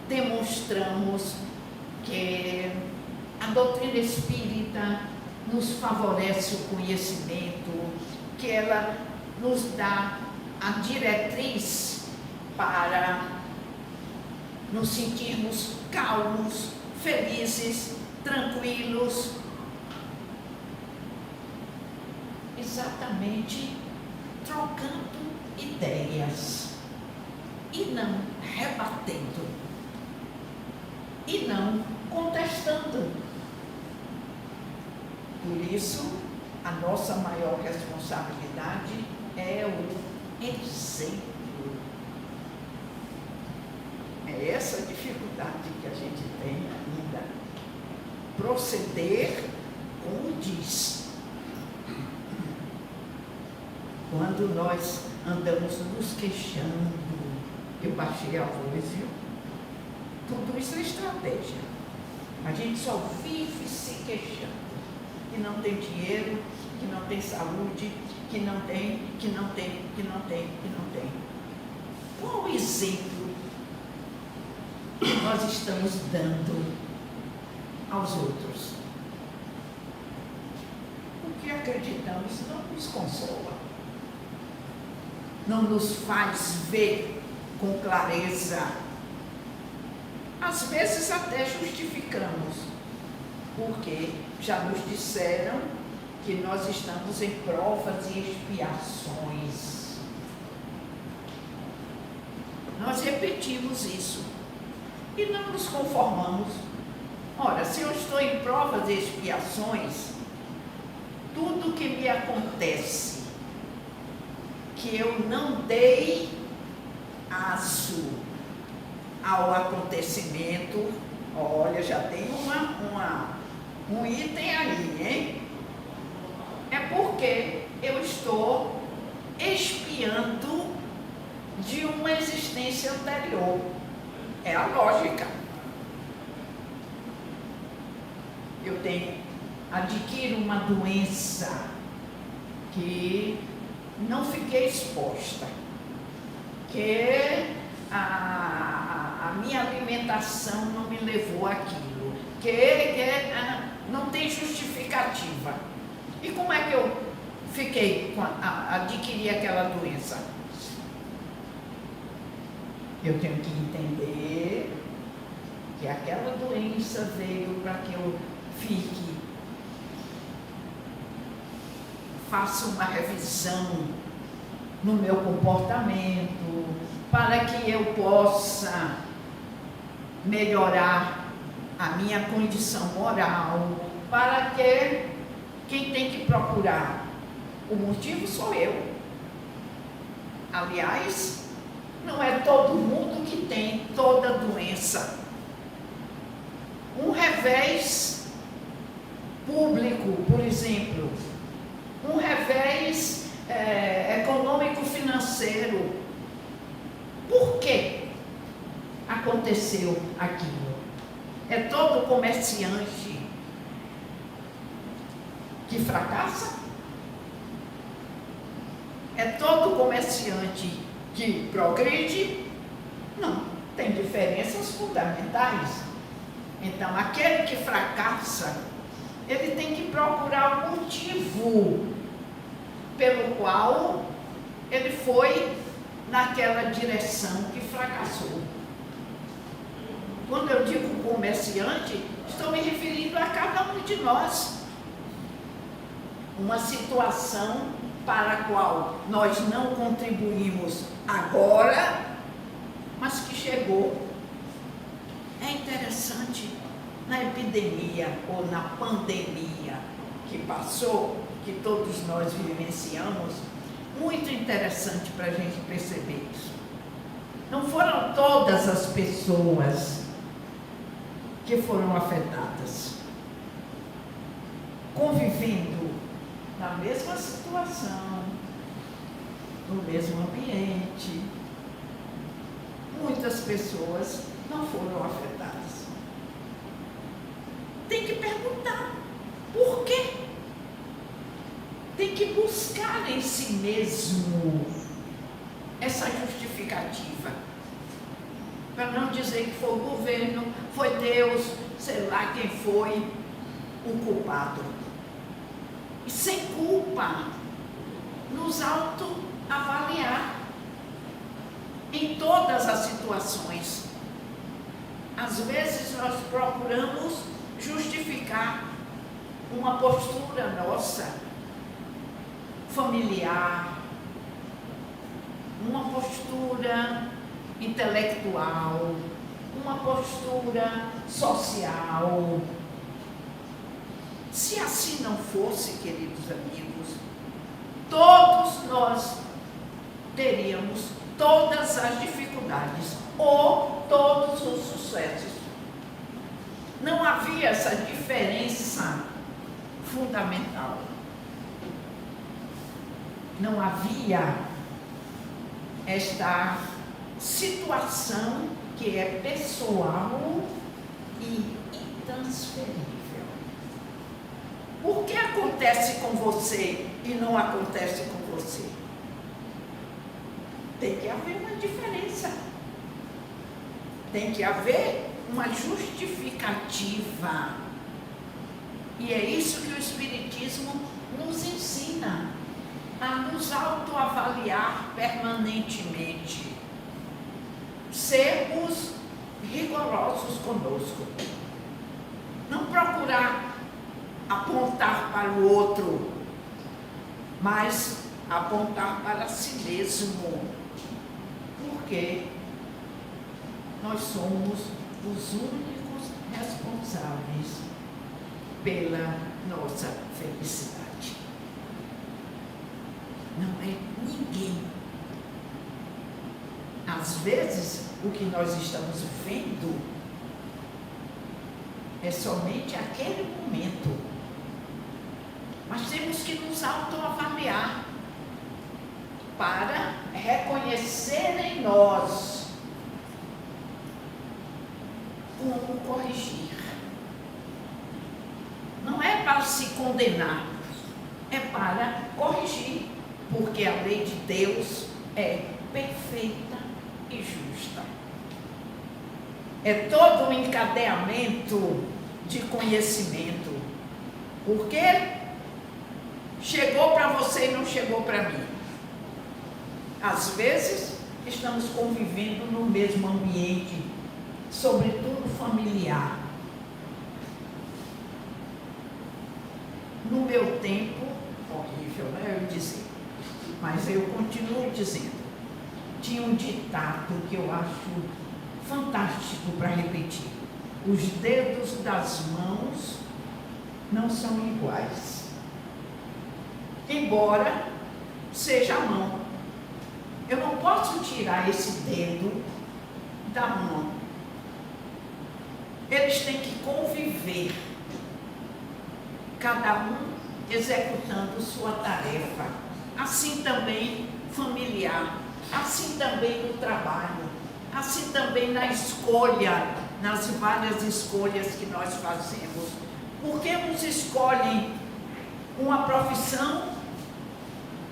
demonstramos que a doutrina espírita nos favorece o conhecimento, que ela nos dá a diretriz para nos sentirmos calmos, felizes, tranquilos? Exatamente trocando ideias e não rebatendo e não contestando. Por isso, a nossa maior responsabilidade é o exemplo. É essa dificuldade que a gente tem ainda. Proceder como diz. Quando nós andamos nos queixando, eu baixei a voz, viu? Tudo isso é estratégia. A gente só vive se queixando. Que não tem dinheiro, que não tem saúde, que não tem. Qual o exemplo que nós estamos dando aos outros? O que acreditamos não nos consola, não nos faz ver com clareza. Às vezes até justificamos, porque já nos disseram que nós estamos em provas e expiações. Nós repetimos isso e não nos conformamos. Ora, se eu estou em provas e expiações, tudo que me acontece, que eu não dei aso ao acontecimento, olha, já tem um item aí, hein? É porque eu estou expiando de uma existência anterior. É a lógica. Eu adquiro uma doença que não fiquei exposta, que a minha alimentação não me levou àquilo, que não tem justificativa. E como é que eu adquiri aquela doença? Eu tenho que entender que aquela doença veio para que eu faça uma revisão no meu comportamento, para que eu possa melhorar a minha condição moral, para que quem tem que procurar o motivo sou eu. Aliás, não é todo mundo que tem toda doença. Um revés público, por exemplo, um revés econômico-financeiro. Por que aconteceu aquilo? É todo comerciante que fracassa? É todo comerciante que progride? Não, tem diferenças fundamentais. Então, aquele que fracassa, ele tem que procurar o motivo pelo qual ele foi naquela direção que fracassou. Quando eu digo comerciante, estou me referindo a cada um de nós. Uma situação para a qual nós não contribuímos agora, mas que chegou. É interessante, na epidemia ou na pandemia que passou, que todos nós vivenciamos, muito interessante para a gente perceber isso. Não foram todas as pessoas que foram afetadas, convivendo na mesma situação, no mesmo ambiente. Muitas pessoas não foram afetadas. Tem que perguntar por quê? Tem que buscar em si mesmo essa justificativa. Para não dizer que foi o governo, foi Deus, sei lá quem foi o culpado. E sem culpa, nos autoavaliar em todas as situações. Às vezes nós procuramos justificar uma postura nossa, familiar, uma postura intelectual, uma postura social. Se assim não fosse, queridos amigos, todos nós teríamos todas as dificuldades ou todos os sucessos. Não havia essa diferença fundamental. Não havia esta situação que é pessoal e intransferível. Por que acontece com você e não acontece com você? Tem que haver uma diferença. Tem que haver uma justificativa. E é isso que o Espiritismo nos ensina, a nos autoavaliar permanentemente. Sermos rigorosos conosco. Não procurar apontar para o outro, mas apontar para si mesmo. Porque nós somos os únicos responsáveis pela nossa felicidade. Não é ninguém. Às vezes, o que nós estamos vendo é somente aquele momento. Mas temos que nos autoavaliar para reconhecer em nós como corrigir. Não é para se condenar, é para corrigir, porque a lei de Deus é perfeita e justa. É todo um encadeamento de conhecimento. Porque chegou para você e não chegou para mim. Às vezes, estamos convivendo no mesmo ambiente, sobretudo familiar. No meu tempo, horrível, né, eu dizer, mas eu continuo dizendo, tinha um ditado que eu acho fantástico para repetir: os dedos das mãos não são iguais, embora seja a mão. Eu não posso tirar esse dedo da mão. Eles têm que conviver, cada um executando sua tarefa. Assim também familiar, assim também no trabalho, assim também na escolha, nas várias escolhas que nós fazemos. Porque uns escolhem uma profissão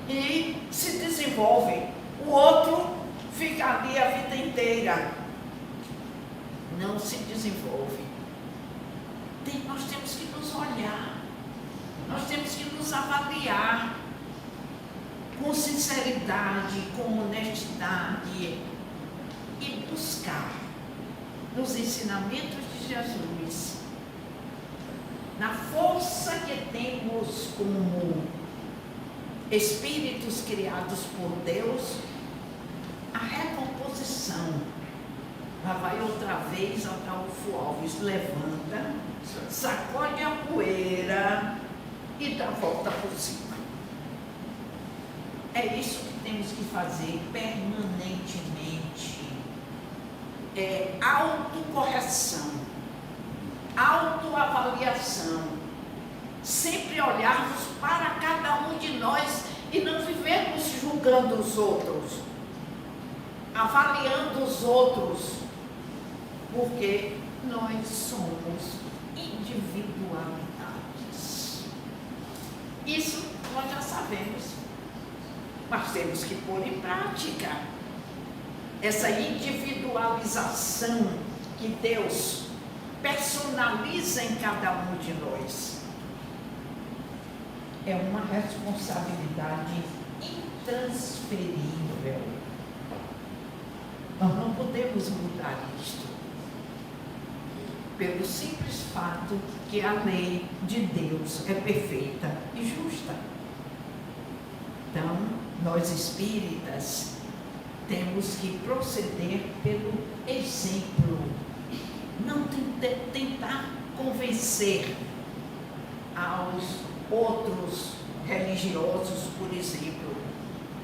e se desenvolvem, o outro fica ali a vida inteira, não se desenvolve. Nós temos que nos olhar, nós temos que nos avaliar com sinceridade, com honestidade e buscar nos ensinamentos de Jesus, na força que temos como espíritos criados por Deus, a recomposição Lá vai outra vez Adolfo Alves, levanta, sacode a poeira e dá a volta por cima. É isso que temos que fazer permanentemente. É autocorreção, autoavaliação. Sempre olharmos para cada um de nós e não vivermos julgando os outros, avaliando os outros, porque nós somos individualidades. Isso nós já sabemos, mas temos que pôr em prática essa individualização que Deus personaliza em cada um de nós. É uma responsabilidade intransferível. Nós não podemos mudar isto, pelo simples fato que a lei de Deus é perfeita e justa. Então, nós espíritas temos que proceder pelo exemplo, não tentar convencer aos outros religiosos, por exemplo,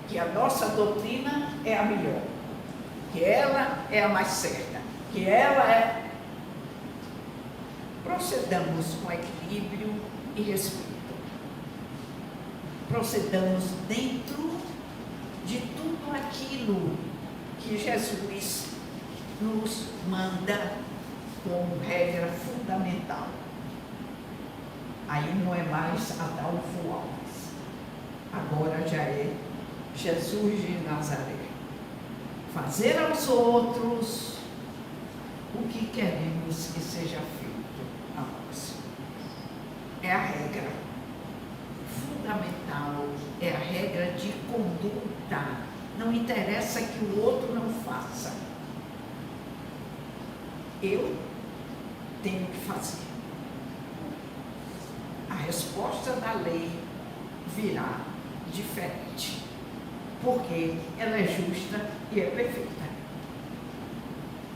que a nossa doutrina é a melhor, que ela é a mais certa, que ela é... Procedamos com equilíbrio e respeito. Procedamos dentro de tudo aquilo que Jesus nos manda como regra fundamental. Aí não é mais Adolfo Alves, agora já é Jesus de Nazaré. Fazer aos outros o que queremos que seja feito a nós. É a regra fundamental, é a regra de conduta. Não interessa que o outro não faça. Eu tenho que fazer. A resposta da lei virá diferente, porque ela é justa e é perfeita.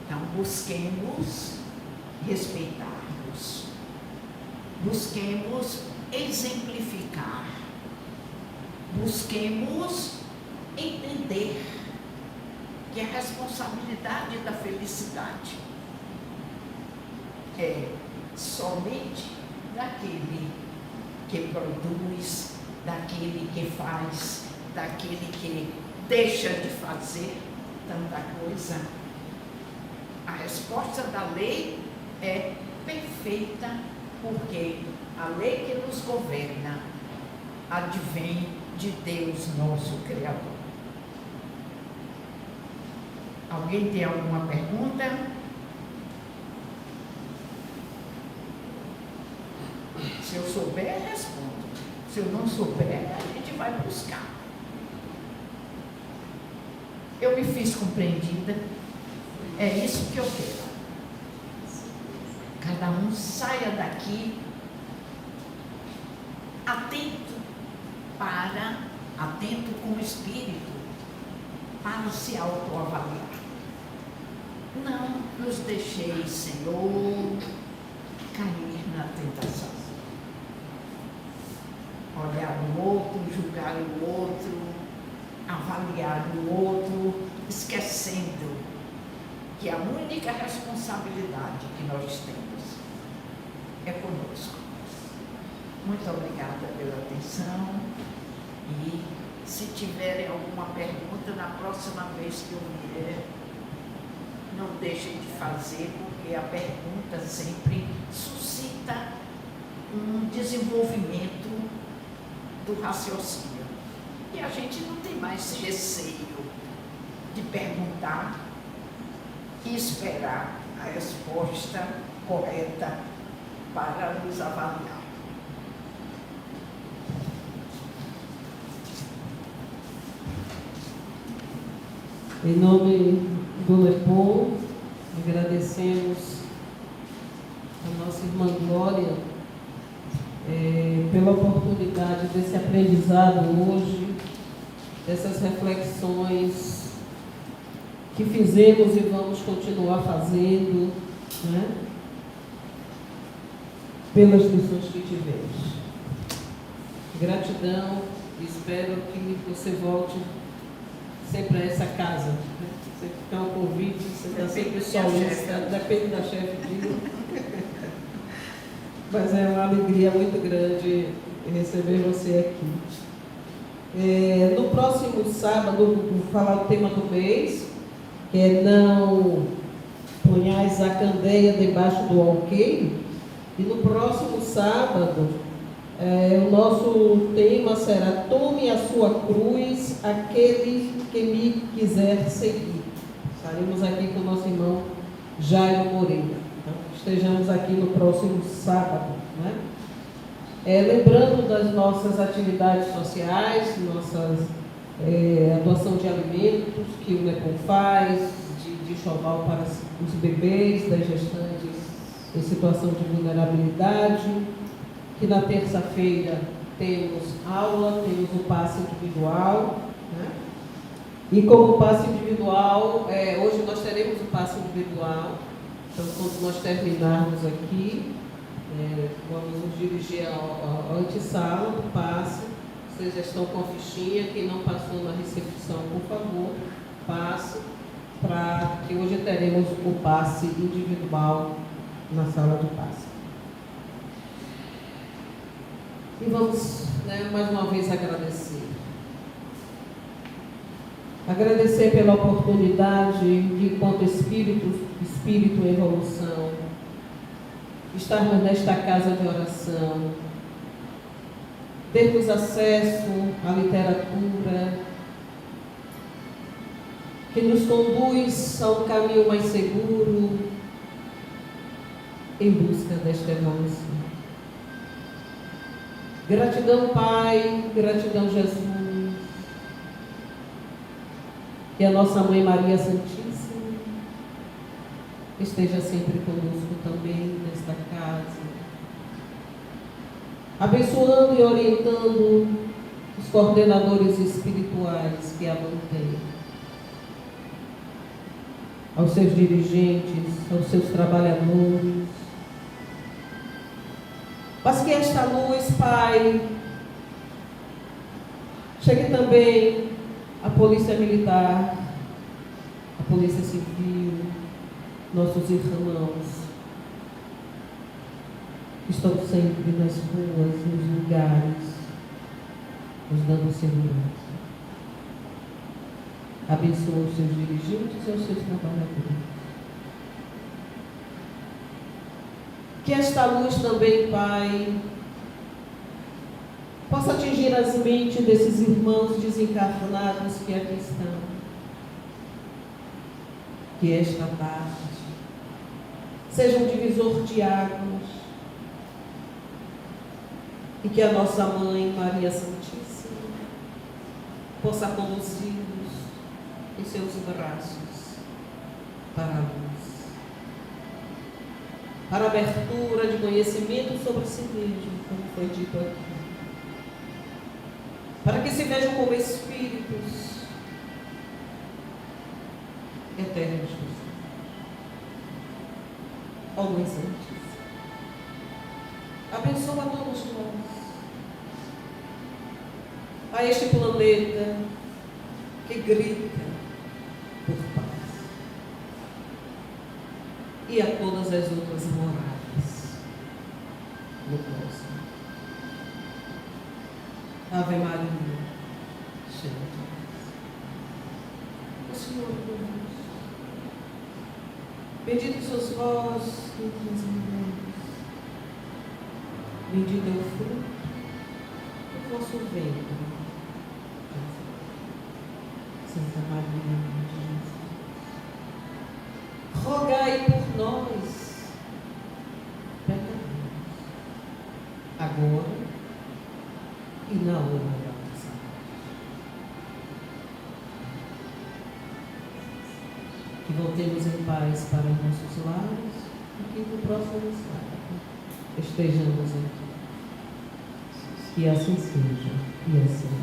Então, busquemos respeitar-nos, busquemos exemplificar, busquemos entender que a responsabilidade da felicidade é somente daquele que produz, daquele que faz, daquele que deixa de fazer tanta coisa. A resposta da lei é perfeita, porque a lei que nos governa advém de Deus, nosso Criador. Alguém tem alguma pergunta? Se eu souber, respondo. Se eu não souber, a gente vai buscar. Eu me fiz compreendida. É isso que eu quero. Cada um saia daqui atento com o espírito, para se autoavaliar. Não nos deixeis, Senhor, cair na tentação. Olhar o outro, julgar o outro, avaliar o outro, esquecendo que a única responsabilidade que nós temos é conosco. Muito obrigada pela atenção e se tiverem alguma pergunta, na próxima vez que eu vier, não deixem de fazer, porque a pergunta sempre suscita um desenvolvimento do raciocínio. E a gente não tem mais receio de perguntar e esperar a resposta correta para nos avaliar. Em nome do LEPOM, agradecemos a nossa irmã Glória pela oportunidade desse aprendizado hoje, dessas reflexões que fizemos e vamos continuar fazendo, né? Pelas lições que tivemos. Gratidão, e espero que você volte sempre a essa casa. Né? Sempre que é um convite, você está sempre solista, depende da chefe de. Mas é uma alegria muito grande receber você aqui. No próximo sábado, vou falar o tema do mês, que é não ponhais a candeia debaixo do alqueire. E no próximo sábado, o nosso tema será: tome a sua cruz, aquele que me quiser seguir. Estaremos aqui com o nosso irmão Jairo Moreira. Então, estejamos aqui no próximo sábado, né? Lembrando das nossas atividades sociais, nossas doação de alimentos que o NEPOM faz, de enxoval para os bebês, das gestantes em situação de vulnerabilidade, que na terça-feira temos aula, temos o passe individual, né? E como passe individual, hoje nós teremos o passe individual, então quando nós terminarmos aqui, vamos nos dirigir à antessala do passe. Vocês já estão com a fichinha, quem não passou na recepção, por favor, passe, para que hoje teremos o passe individual na sala de passe. E vamos, mais uma vez agradecer. Agradecer pela oportunidade de, enquanto espírito em evolução, estarmos nesta casa de oração, termos acesso à literatura que nos conduz a um caminho mais seguro em busca desta evolução. Gratidão, Pai, gratidão, Jesus, que a nossa Mãe Maria Santíssima esteja sempre conosco também nesta casa, abençoando e orientando os coordenadores espirituais que a mantêm, aos seus dirigentes, aos seus trabalhadores, mas que esta luz, Pai, chegue também à Polícia Militar, à Polícia Civil, nossos irmãos que estão sempre nas ruas, nos lugares, nos dando segurança. Abençoa os seus dirigentes e os seus trabalhadores. Que esta luz também, Pai, possa atingir as mentes desses irmãos desencarnados que aqui estão. Que esta tarde seja um divisor de águas e que a nossa Mãe Maria Santíssima possa conduzi-los em seus braços para a luz, para a abertura de conhecimento sobre si mesmo, como foi dito aqui, para que se vejam como espíritos eternos. Ó Mãe Santíssima, abençoa a todos nós, a este planeta que grita por paz, e a todas as outras moradas no próximo. Ave Maria, cheia de graça, o Senhor é convosco. Bendito sois vós entre as mulheres, bendito é o fruto do vosso ventre. Santa Maria, Mãe de Jesus, rogai por nós, pecadores, agora e na hora da nossa morte. Que voltemos em paz para os nossos lares e que no próximo sábado estejamos aqui. Que assim seja e assim.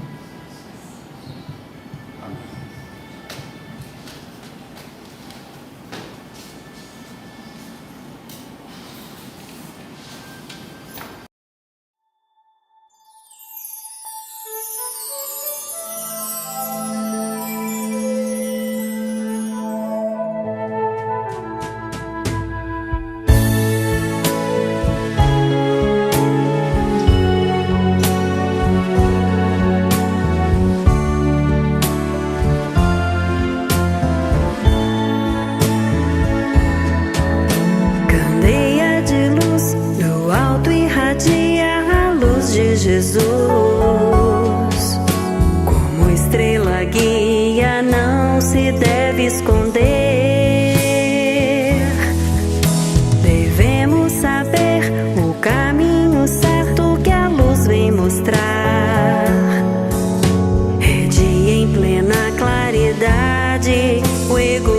vaidade, o egoísmo